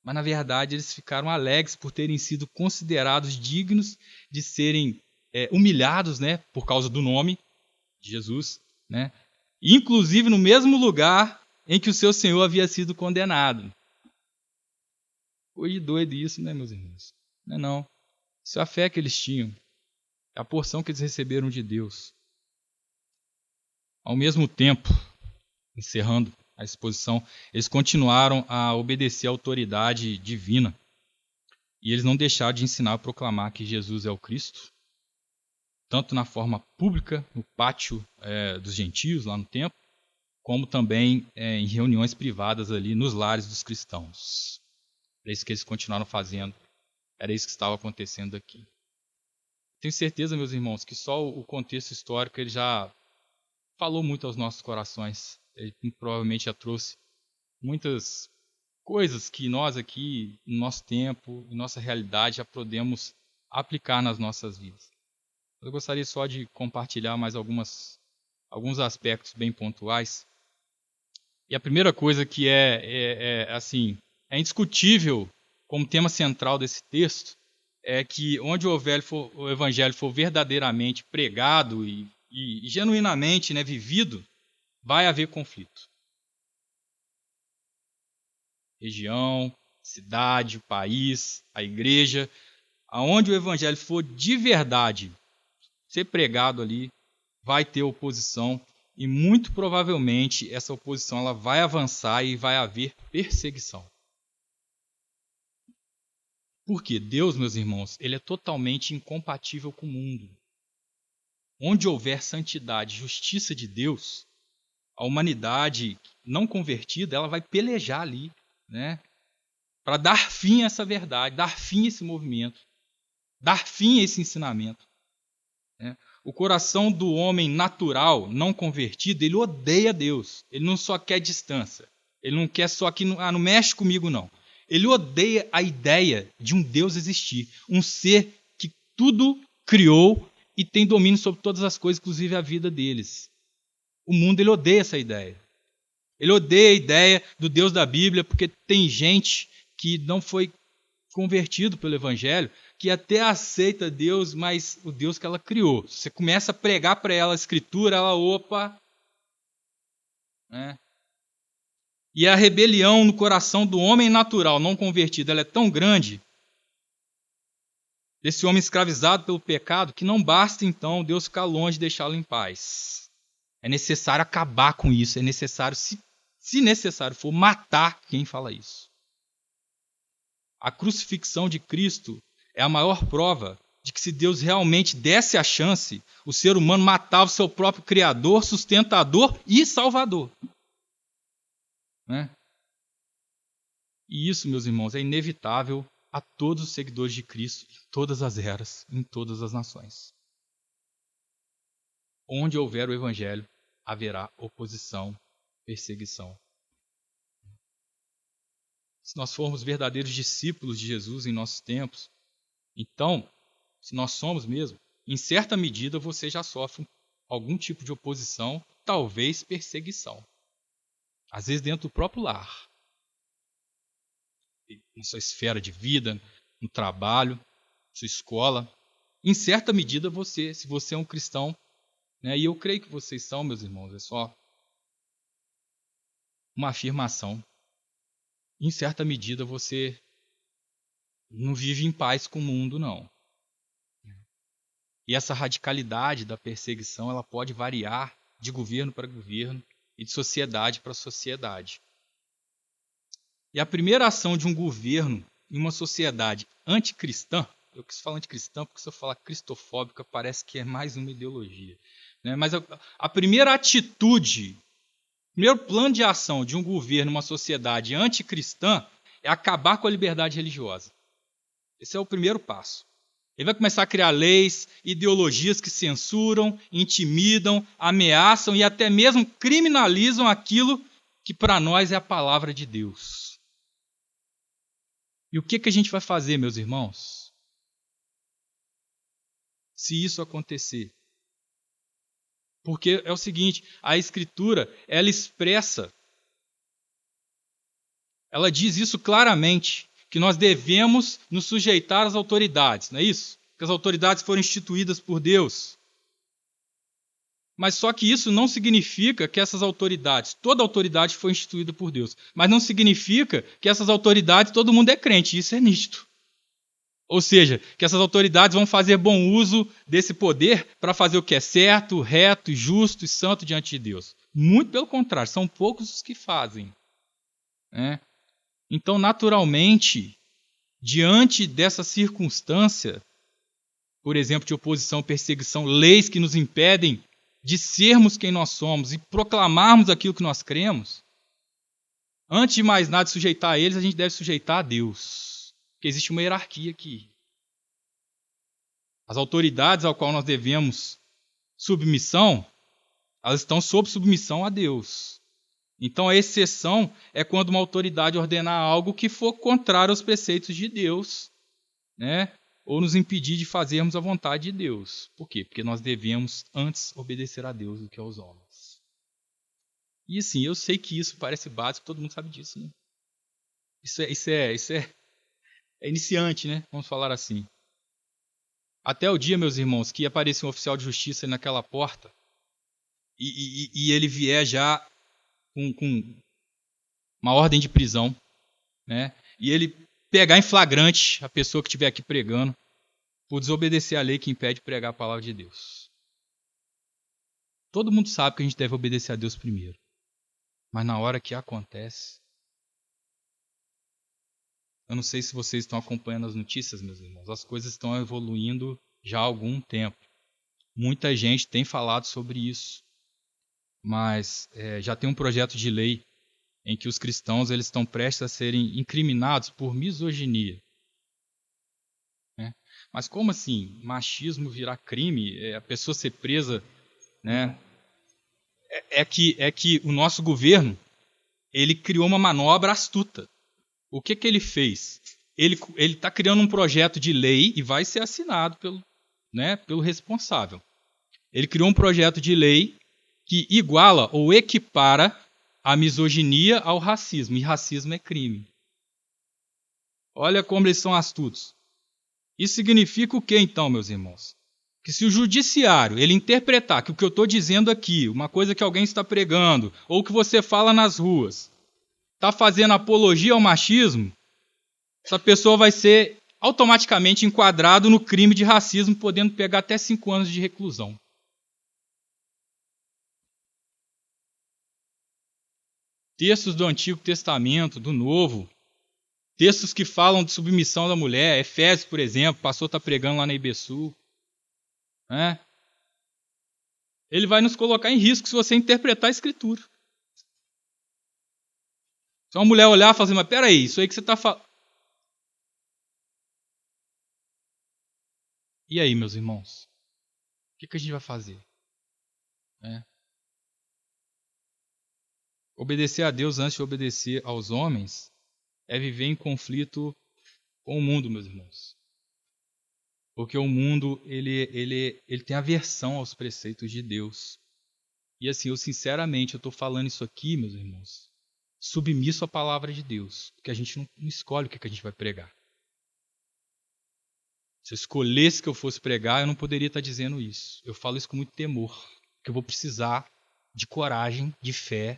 Mas na verdade eles ficaram alegres por terem sido considerados dignos de serem humilhados, né, por causa do nome de Jesus, né? Inclusive no mesmo lugar em que o seu Senhor havia sido condenado. Foi doido isso, né, meus irmãos? Não é não. Isso é a fé que eles tinham, é a porção que eles receberam de Deus. Ao mesmo tempo, encerrando a exposição, eles continuaram a obedecer à autoridade divina. E eles não deixaram de ensinar e proclamar que Jesus é o Cristo, tanto na forma pública, no pátio dos gentios, lá no templo, como também em reuniões privadas ali nos lares dos cristãos. Era isso que eles continuaram fazendo, era isso que estava acontecendo aqui. Tenho certeza, meus irmãos, que só o contexto histórico ele já falou muito aos nossos corações. Ele provavelmente já trouxe muitas coisas que nós aqui, no nosso tempo, em nossa realidade, já podemos aplicar nas nossas vidas. Eu gostaria só de compartilhar mais alguns aspectos bem pontuais. E a primeira coisa que é indiscutível como tema central desse texto é que onde o evangelho for verdadeiramente pregado e genuinamente, né, vivido, vai haver conflito. Região, cidade, o país, a igreja, aonde o evangelho for de verdade ser pregado ali, vai ter oposição e muito provavelmente essa oposição ela vai avançar e vai haver perseguição. Porque Deus, meus irmãos, ele é totalmente incompatível com o mundo. Onde houver santidade, justiça de Deus, a humanidade não convertida, ela vai pelejar ali, né, para dar fim a essa verdade, dar fim a esse movimento, dar fim a esse ensinamento. Né? O coração do homem natural, não convertido, ele odeia Deus. Ele não só quer distância. Ele não quer só que não mexe comigo, não. Ele odeia a ideia de um Deus existir, um ser que tudo criou e tem domínio sobre todas as coisas, inclusive a vida deles. O mundo ele odeia essa ideia. Ele odeia a ideia do Deus da Bíblia, porque tem gente que não foi convertido pelo evangelho, que até aceita Deus, mas o Deus que ela criou. Você começa a pregar para ela a escritura, ela opa, né? E a rebelião no coração do homem natural não convertido, ela é tão grande, desse homem escravizado pelo pecado, que não basta então Deus ficar longe e deixá-lo em paz. É necessário acabar com isso, é necessário, se necessário for, matar quem fala isso. A crucifixão de Cristo é a maior prova de que, se Deus realmente desse a chance, o ser humano matava o seu próprio Criador, sustentador e Salvador. Né? E isso, meus irmãos, é inevitável a todos os seguidores de Cristo, em todas as eras, em todas as nações. Onde houver o Evangelho, haverá oposição, perseguição. Se nós formos verdadeiros discípulos de Jesus em nossos tempos, então, se nós somos mesmo, em certa medida você já sofre algum tipo de oposição, talvez perseguição. Às vezes dentro do próprio lar, na sua esfera de vida, no trabalho, na sua escola. Em certa medida você, se você é um cristão, né, e eu creio que vocês são, meus irmãos, é só uma afirmação. Em certa medida você não vive em paz com o mundo, não. E essa radicalidade da perseguição, ela pode variar de governo para governo e de sociedade para sociedade. E a primeira ação de um governo em uma sociedade anticristã, eu quis falar anticristã porque se eu falar cristofóbica parece que é mais uma ideologia, né? Mas a primeira atitude, o primeiro plano de ação de um governo em uma sociedade anticristã é acabar com a liberdade religiosa. Esse é o primeiro passo. Ele vai começar a criar leis, ideologias que censuram, intimidam, ameaçam e até mesmo criminalizam aquilo que para nós é a palavra de Deus. E o que a gente vai fazer, meus irmãos? Se isso acontecer. Porque é o seguinte, a Escritura, ela expressa, ela diz isso claramente, que nós devemos nos sujeitar às autoridades, não é isso? Que as autoridades foram instituídas por Deus. Mas só que isso não significa que essas autoridades, toda autoridade foi instituída por Deus, mas não significa que essas autoridades, todo mundo é crente, isso é nítido. Ou seja, que essas autoridades vão fazer bom uso desse poder para fazer o que é certo, reto, justo e santo diante de Deus. Muito pelo contrário, são poucos os que fazem. Né? Então, naturalmente, diante dessa circunstância, por exemplo, de oposição, perseguição, leis que nos impedem de sermos quem nós somos e proclamarmos aquilo que nós cremos, antes de mais nada sujeitar a eles, a gente deve sujeitar a Deus. Porque existe uma hierarquia aqui. As autoridades ao qual nós devemos submissão, elas estão sob submissão a Deus. Então a exceção é quando uma autoridade ordenar algo que for contrário aos preceitos de Deus, né? Ou nos impedir de fazermos a vontade de Deus. Por quê? Porque nós devemos antes obedecer a Deus do que aos homens. E assim, eu sei que isso parece básico, todo mundo sabe disso, né? Isso é iniciante, né? Vamos falar assim. Até o dia, meus irmãos, que apareça um oficial de justiça naquela porta e ele vier já com uma ordem de prisão, né? E ele pegar em flagrante a pessoa que estiver aqui pregando por desobedecer a lei que impede de pregar a palavra de Deus. Todo mundo sabe que a gente deve obedecer a Deus primeiro. Mas na hora que acontece, eu não sei se vocês estão acompanhando as notícias, meus irmãos, as coisas estão evoluindo já há algum tempo. Muita gente tem falado sobre isso, mas já tem um projeto de lei em que os cristãos eles estão prestes a serem incriminados por misoginia. Né? Mas como assim? Machismo virar crime? A pessoa ser presa? Né? É que o nosso governo ele criou uma manobra astuta. O que ele fez? Ele está criando um projeto de lei e vai ser assinado pelo responsável. Ele criou um projeto de lei que iguala ou equipara a misoginia ao racismo. E racismo é crime. Olha como eles são astutos. Isso significa o quê, então, meus irmãos? Que se o judiciário ele interpretar que o que eu estou dizendo aqui, uma coisa que alguém está pregando, ou que você fala nas ruas, está fazendo apologia ao machismo, essa pessoa vai ser automaticamente enquadrado no crime de racismo, podendo pegar até 5 anos de reclusão. Textos do Antigo Testamento, do Novo, textos que falam de submissão da mulher, Efésios, por exemplo, o pastor está pregando lá na IBSU. Né? Ele vai nos colocar em risco se você interpretar a Escritura. Se uma mulher olhar e falar assim, mas peraí, isso aí que você está falando... E aí, meus irmãos? O que a gente vai fazer? Obedecer a Deus antes de obedecer aos homens é viver em conflito com o mundo, meus irmãos. Porque o mundo, ele tem aversão aos preceitos de Deus. E assim, eu sinceramente, eu estou falando isso aqui, meus irmãos, submisso à palavra de Deus. Porque a gente não escolhe o que a gente vai pregar. Se eu escolhesse que eu fosse pregar, eu não poderia estar dizendo isso. Eu falo isso com muito temor. Porque eu vou precisar de coragem, de fé,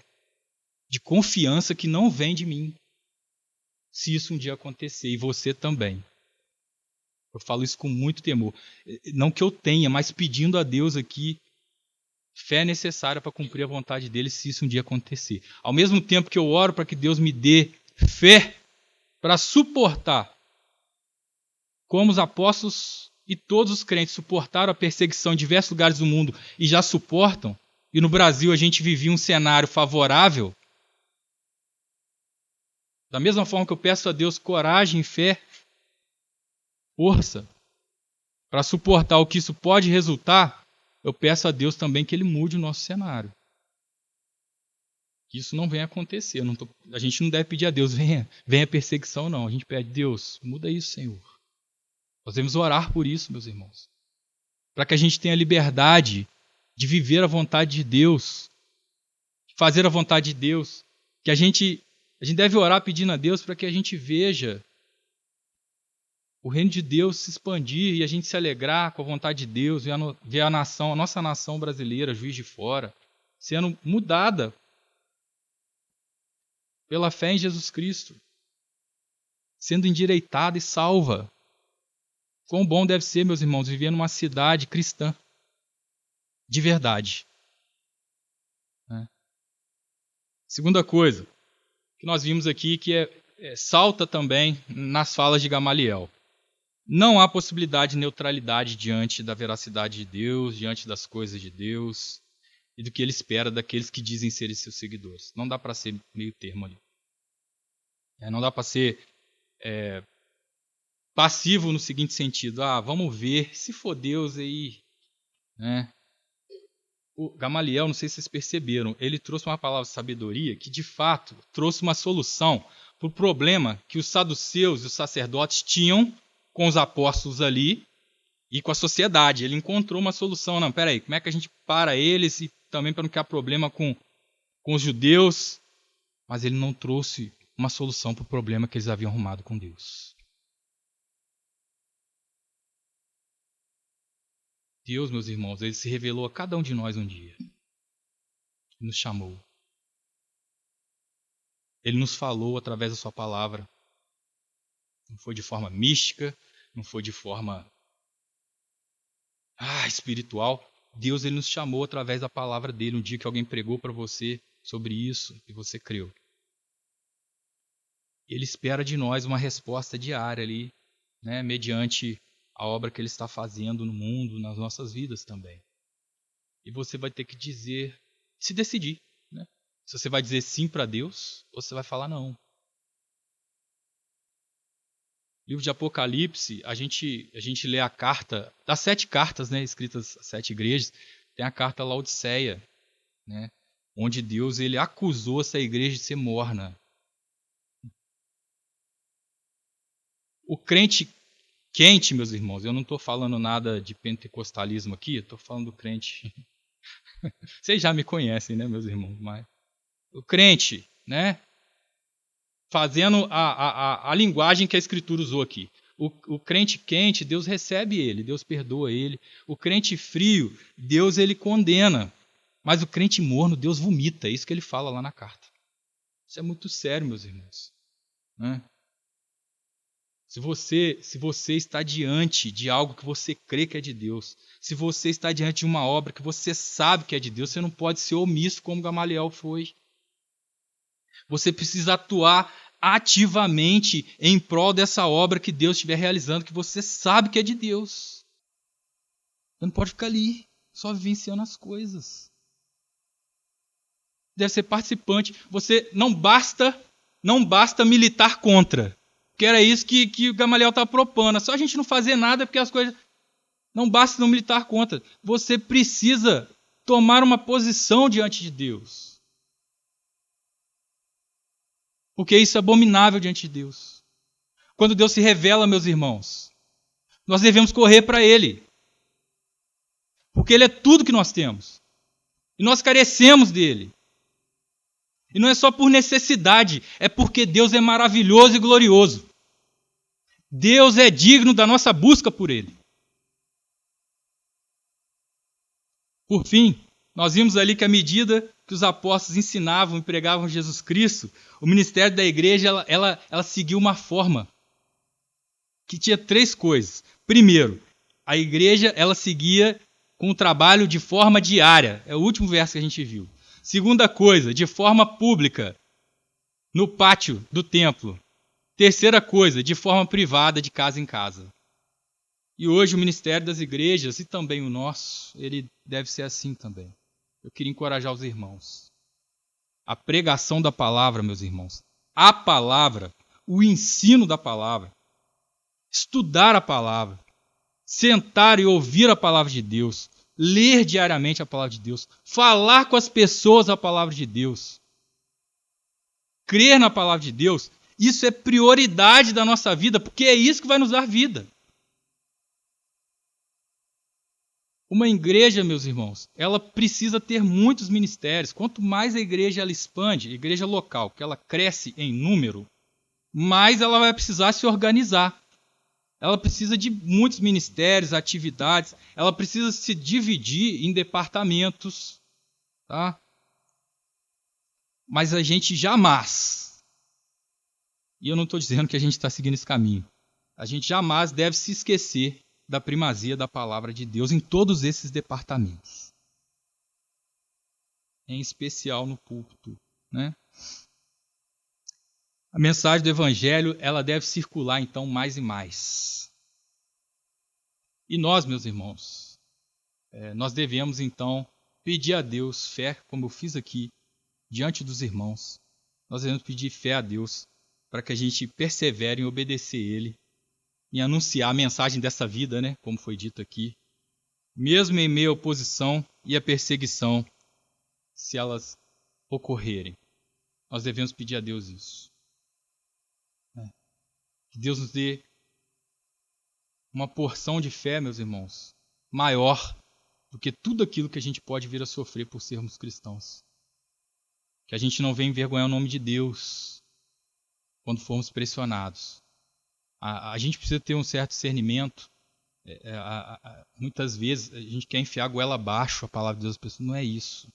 de confiança que não vem de mim. Se isso um dia acontecer, e você também. Eu falo isso com muito temor. Não que eu tenha, mas pedindo a Deus aqui fé necessária para cumprir a vontade dele, se isso um dia acontecer. Ao mesmo tempo que eu oro para que Deus me dê fé para suportar, como os apóstolos e todos os crentes suportaram a perseguição em diversos lugares do mundo e já suportam, e no Brasil a gente vivia um cenário favorável, da mesma forma que eu peço a Deus coragem e fé, força, para suportar o que isso pode resultar, eu peço a Deus também que Ele mude o nosso cenário. Que isso não venha acontecer. A gente não deve pedir a Deus, venha perseguição, não. A gente pede, Deus, muda isso, Senhor. Nós devemos orar por isso, meus irmãos. Para que a gente tenha liberdade de viver a vontade de Deus, de fazer a vontade de Deus. Que a gente deve orar pedindo a Deus para que a gente veja o reino de Deus se expandir e a gente se alegrar com a vontade de Deus, ver a nossa nação brasileira, Juiz de Fora, sendo mudada pela fé em Jesus Cristo, sendo endireitada e salva. Quão bom deve ser, meus irmãos, viver numa cidade cristã, de verdade. Segunda coisa que nós vimos aqui, que salta também nas falas de Gamaliel. Não há possibilidade de neutralidade diante da veracidade de Deus, diante das coisas de Deus e do que Ele espera daqueles que dizem serem seus seguidores. Não dá para ser meio termo ali. Não dá para ser passivo no seguinte sentido. Vamos ver, se for Deus aí... O Gamaliel, não sei se vocês perceberam, ele trouxe uma palavra de sabedoria que de fato trouxe uma solução para o problema que os saduceus e os sacerdotes tinham com os apóstolos ali e com a sociedade. Ele encontrou uma solução. Não, peraí, como é que a gente para eles e também para não criar problema com os judeus? Mas ele não trouxe uma solução para o problema que eles haviam arrumado com Deus. Deus, meus irmãos, ele se revelou a cada um de nós um dia. Ele nos chamou. Ele nos falou através da sua palavra. Não foi de forma mística, não foi de forma espiritual. Deus, ele nos chamou através da palavra dele. Um dia que alguém pregou para você sobre isso e você creu. Ele espera de nós uma resposta diária ali, mediante a obra que ele está fazendo no mundo, nas nossas vidas também. E você vai ter que dizer, se decidir, se você vai dizer sim para Deus ou se você vai falar não. Livro de Apocalipse, a gente lê a carta, das 7 cartas, escritas às 7 igrejas, tem a carta Laodiceia, onde Deus ele acusou essa igreja de ser morna. O crente quente, meus irmãos, eu não estou falando nada de pentecostalismo aqui, eu estou falando do crente. Vocês já me conhecem, meus irmãos? Mas o crente, fazendo a linguagem que a Escritura usou aqui. O crente quente, Deus recebe ele, Deus perdoa ele. O crente frio, Deus ele condena. Mas o crente morno, Deus vomita. É isso que ele fala lá na carta. Isso é muito sério, meus irmãos. Né? Se você está diante de algo que você crê que é de Deus, se você está diante de uma obra que você sabe que é de Deus, você não pode ser omisso como Gamaliel foi. Você precisa atuar ativamente em prol dessa obra que Deus estiver realizando, que você sabe que é de Deus. Você não pode ficar ali, só vivenciando as coisas. Deve ser participante. Você não basta militar contra. Porque era isso que o Gamaliel estava propondo. É só a gente não fazer nada porque as coisas... Não basta não militar contra. Você precisa tomar uma posição diante de Deus. Porque isso é abominável diante de Deus. Quando Deus se revela, meus irmãos, nós devemos correr para Ele. Porque Ele é tudo que nós temos. E nós carecemos dEle. E não é só por necessidade, é porque Deus é maravilhoso e glorioso. Deus é digno da nossa busca por Ele. Por fim, nós vimos ali que à medida que os apóstolos ensinavam e pregavam Jesus Cristo, o ministério da igreja ela seguiu uma forma que tinha 3 coisas. Primeiro, a igreja ela seguia com o trabalho de forma diária. É o último verso que a gente viu. Segunda coisa, de forma pública, no pátio do templo. Terceira coisa, de forma privada, de casa em casa. E hoje o ministério das igrejas, e também o nosso, ele deve ser assim também. Eu queria encorajar os irmãos. A pregação da palavra, meus irmãos. A palavra, o ensino da palavra. Estudar a palavra. Sentar e ouvir a palavra de Deus. Ler diariamente a palavra de Deus. Falar com as pessoas a palavra de Deus. Crer na palavra de Deus. Isso é prioridade da nossa vida, porque é isso que vai nos dar vida. Uma igreja, meus irmãos, ela precisa ter muitos ministérios. Quanto mais a igreja ela expande, a igreja local, que ela cresce em número, mais ela vai precisar se organizar. Ela precisa de muitos ministérios, atividades, ela precisa se dividir em departamentos. Tá? Mas a gente jamais, e eu não estou dizendo que a gente está seguindo esse caminho, a gente jamais deve se esquecer da primazia da palavra de Deus em todos esses departamentos. Em especial no púlpito. Né? A mensagem do Evangelho ela deve circular, então, mais e mais. E nós, meus irmãos, nós devemos, então, pedir a Deus fé, como eu fiz aqui, diante dos irmãos. Nós devemos pedir fé a Deus para que a gente persevere em obedecer Ele, em anunciar a mensagem dessa vida, né, como foi dito aqui, mesmo em meio à oposição e à perseguição, se elas ocorrerem. Nós devemos pedir a Deus isso. Que Deus nos dê uma porção de fé, meus irmãos, maior do que tudo aquilo que a gente pode vir a sofrer por sermos cristãos. Que a gente não venha envergonhar o nome de Deus quando formos pressionados. A gente precisa ter um certo discernimento. Muitas vezes a gente quer enfiar a goela abaixo a palavra de Deus às pessoas. Não é isso.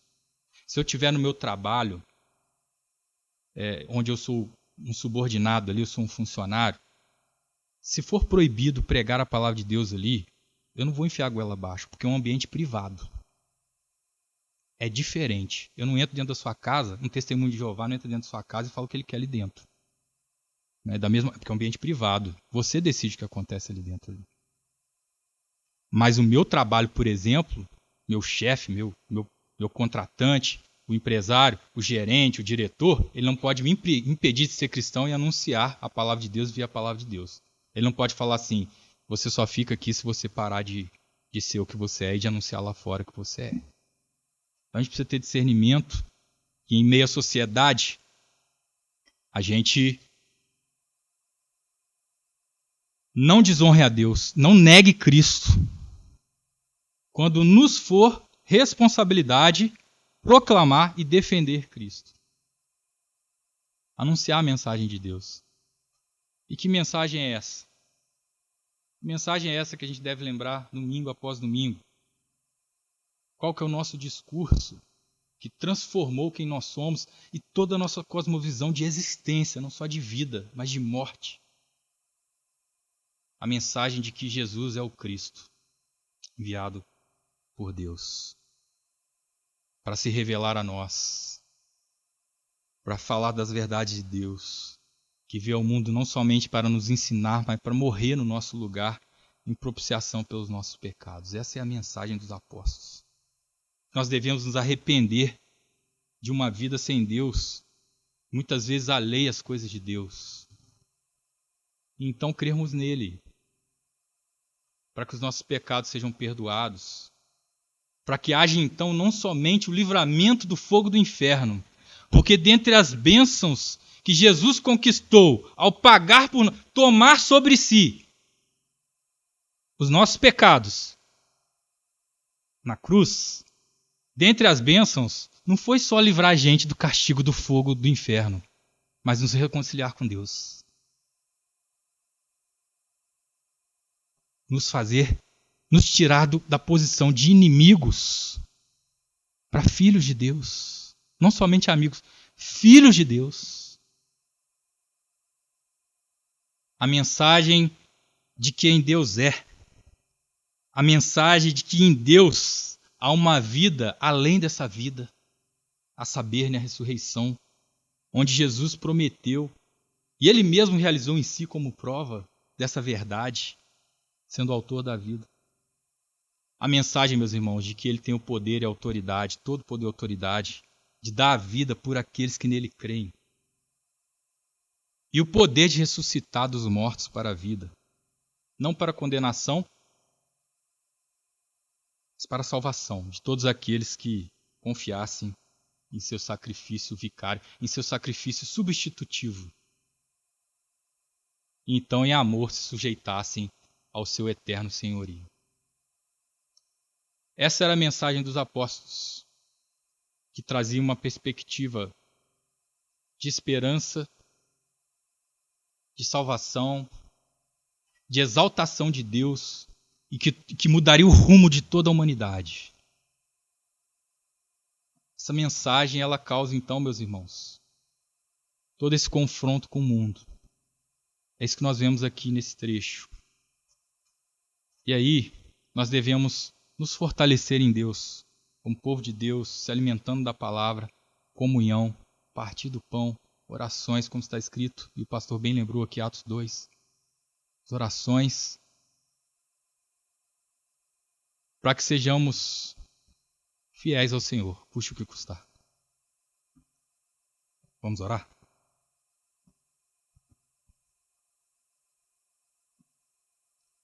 Se eu estiver no meu trabalho, onde eu sou um subordinado ali, eu sou um funcionário, se for proibido pregar a palavra de Deus ali, eu não vou enfiar a goela abaixo, porque é um ambiente privado. É diferente. Eu não entro dentro da sua casa, um testemunho de Jeová não entra dentro da sua casa e fala o que ele quer ali dentro. Porque é um ambiente privado. Você decide o que acontece ali dentro. Mas o meu trabalho, por exemplo, meu chefe, meu contratante, o empresário, o gerente, o diretor, ele não pode me impedir de ser cristão e anunciar a palavra de Deus via a palavra de Deus. Ele não pode falar assim, você só fica aqui se você parar de ser o que você é e de anunciar lá fora o que você é. Então a gente precisa ter discernimento que em meio à sociedade a gente não desonre a Deus, não negue Cristo. Quando nos for responsabilidade proclamar e defender Cristo. anunciar a mensagem de Deus. E que mensagem é essa? Que mensagem é essa que a gente deve lembrar domingo após domingo? Qual que é o nosso discurso que transformou quem nós somos e toda a nossa cosmovisão de existência, não só de vida, mas de morte? A mensagem de que Jesus é o Cristo, enviado por Deus, para se revelar a nós, para falar das verdades de Deus, que veio ao mundo não somente para nos ensinar, mas para morrer no nosso lugar em propiciação pelos nossos pecados. Essa é a mensagem dos apóstolos. Nós devemos nos arrepender de uma vida sem Deus, muitas vezes alheia às coisas de Deus. E então crermos nele, para que os nossos pecados sejam perdoados, para que haja então não somente o livramento do fogo do inferno, porque dentre as bênçãos que Jesus conquistou ao pagar por tomar sobre si os nossos pecados na cruz, dentre as bênçãos, não foi só livrar a gente do castigo do fogo do inferno, mas nos reconciliar com Deus. Nos tirar da posição de inimigos para filhos de Deus. Não somente amigos, filhos de Deus. A mensagem de quem Deus é. A mensagem de que em Deus há uma vida além dessa vida, a saber, na ressurreição, onde Jesus prometeu, e Ele mesmo realizou em si como prova dessa verdade, sendo o autor da vida. A mensagem, meus irmãos, de que Ele tem o poder e a autoridade, todo poder e autoridade, de dar a vida por aqueles que nele creem. E o poder de ressuscitar dos mortos para a vida. Não para a condenação, mas para a salvação de todos aqueles que confiassem em seu sacrifício vicário, em seu sacrifício substitutivo. E então, em amor, se sujeitassem ao seu eterno senhorio. Essa era a mensagem dos apóstolos, que trazia uma perspectiva de esperança, de salvação, de exaltação de Deus e que mudaria o rumo de toda a humanidade. Essa mensagem, ela causa então, meus irmãos, todo esse confronto com o mundo. É isso que nós vemos aqui nesse trecho. E aí, nós devemos nos fortalecer em Deus, como povo de Deus, se alimentando da palavra, comunhão, partir do pão, orações, como está escrito, e o pastor bem lembrou aqui, Atos 2. As orações, para que sejamos fiéis ao Senhor, custe o que custar. Vamos orar?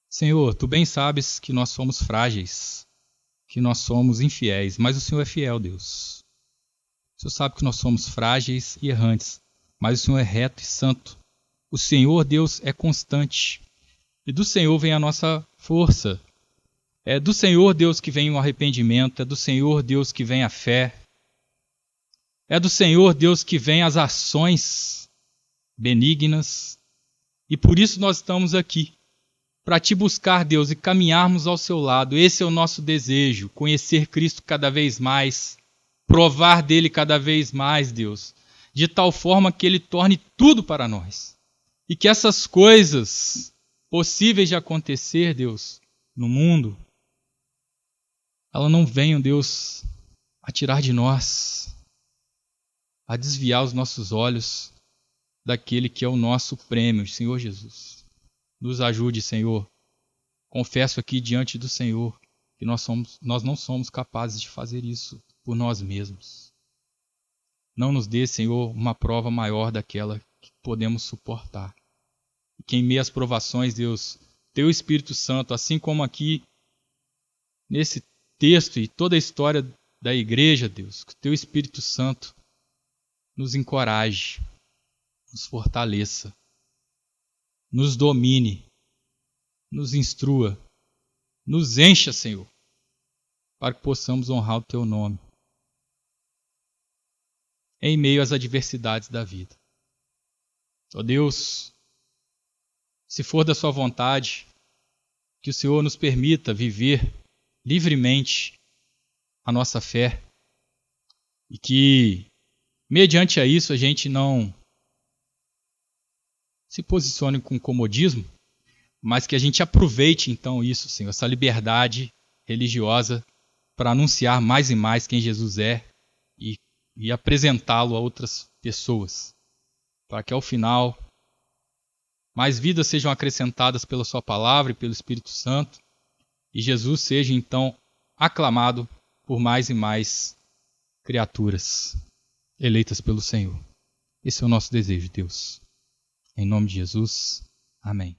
Senhor, Tu bem sabes que nós somos frágeis, que nós somos infiéis, mas o Senhor é fiel, Deus. O Senhor sabe que nós somos frágeis e errantes, mas o Senhor é reto e santo. O Senhor, Deus, é constante. E do Senhor vem a nossa força. É do Senhor, Deus, que vem o arrependimento. É do Senhor, Deus, que vem a fé. É do Senhor, Deus, que vem as ações benignas. E por isso nós estamos aqui, para Te buscar, Deus, e caminharmos ao Seu lado. Esse é o nosso desejo, conhecer Cristo cada vez mais, provar dele cada vez mais, Deus, de tal forma que Ele torne tudo para nós. E que essas coisas possíveis de acontecer, Deus, no mundo, elas não venham, Deus, a tirar de nós, a desviar os nossos olhos daquele que é o nosso prêmio, Senhor Jesus. Nos ajude, Senhor. Confesso aqui diante do Senhor que nós não somos capazes de fazer isso por nós mesmos. Não nos dê, Senhor, uma prova maior daquela que podemos suportar. E que em meio às provações, Deus, Teu Espírito Santo, assim como aqui nesse texto e toda a história da igreja, Deus, que Teu Espírito Santo nos encoraje, nos fortaleça, nos domine, nos instrua, nos encha, Senhor, para que possamos honrar o Teu nome em meio às adversidades da vida. Ó Deus, se for da sua vontade, que o Senhor nos permita viver livremente a nossa fé e que, mediante a isso, a gente não se posicione com comodismo, mas que a gente aproveite então isso, Senhor, essa liberdade religiosa para anunciar mais e mais quem Jesus é e apresentá-lo a outras pessoas, para que ao final mais vidas sejam acrescentadas pela sua palavra e pelo Espírito Santo e Jesus seja então aclamado por mais e mais criaturas eleitas pelo Senhor. Esse é o nosso desejo, Deus. Em nome de Jesus. Amém.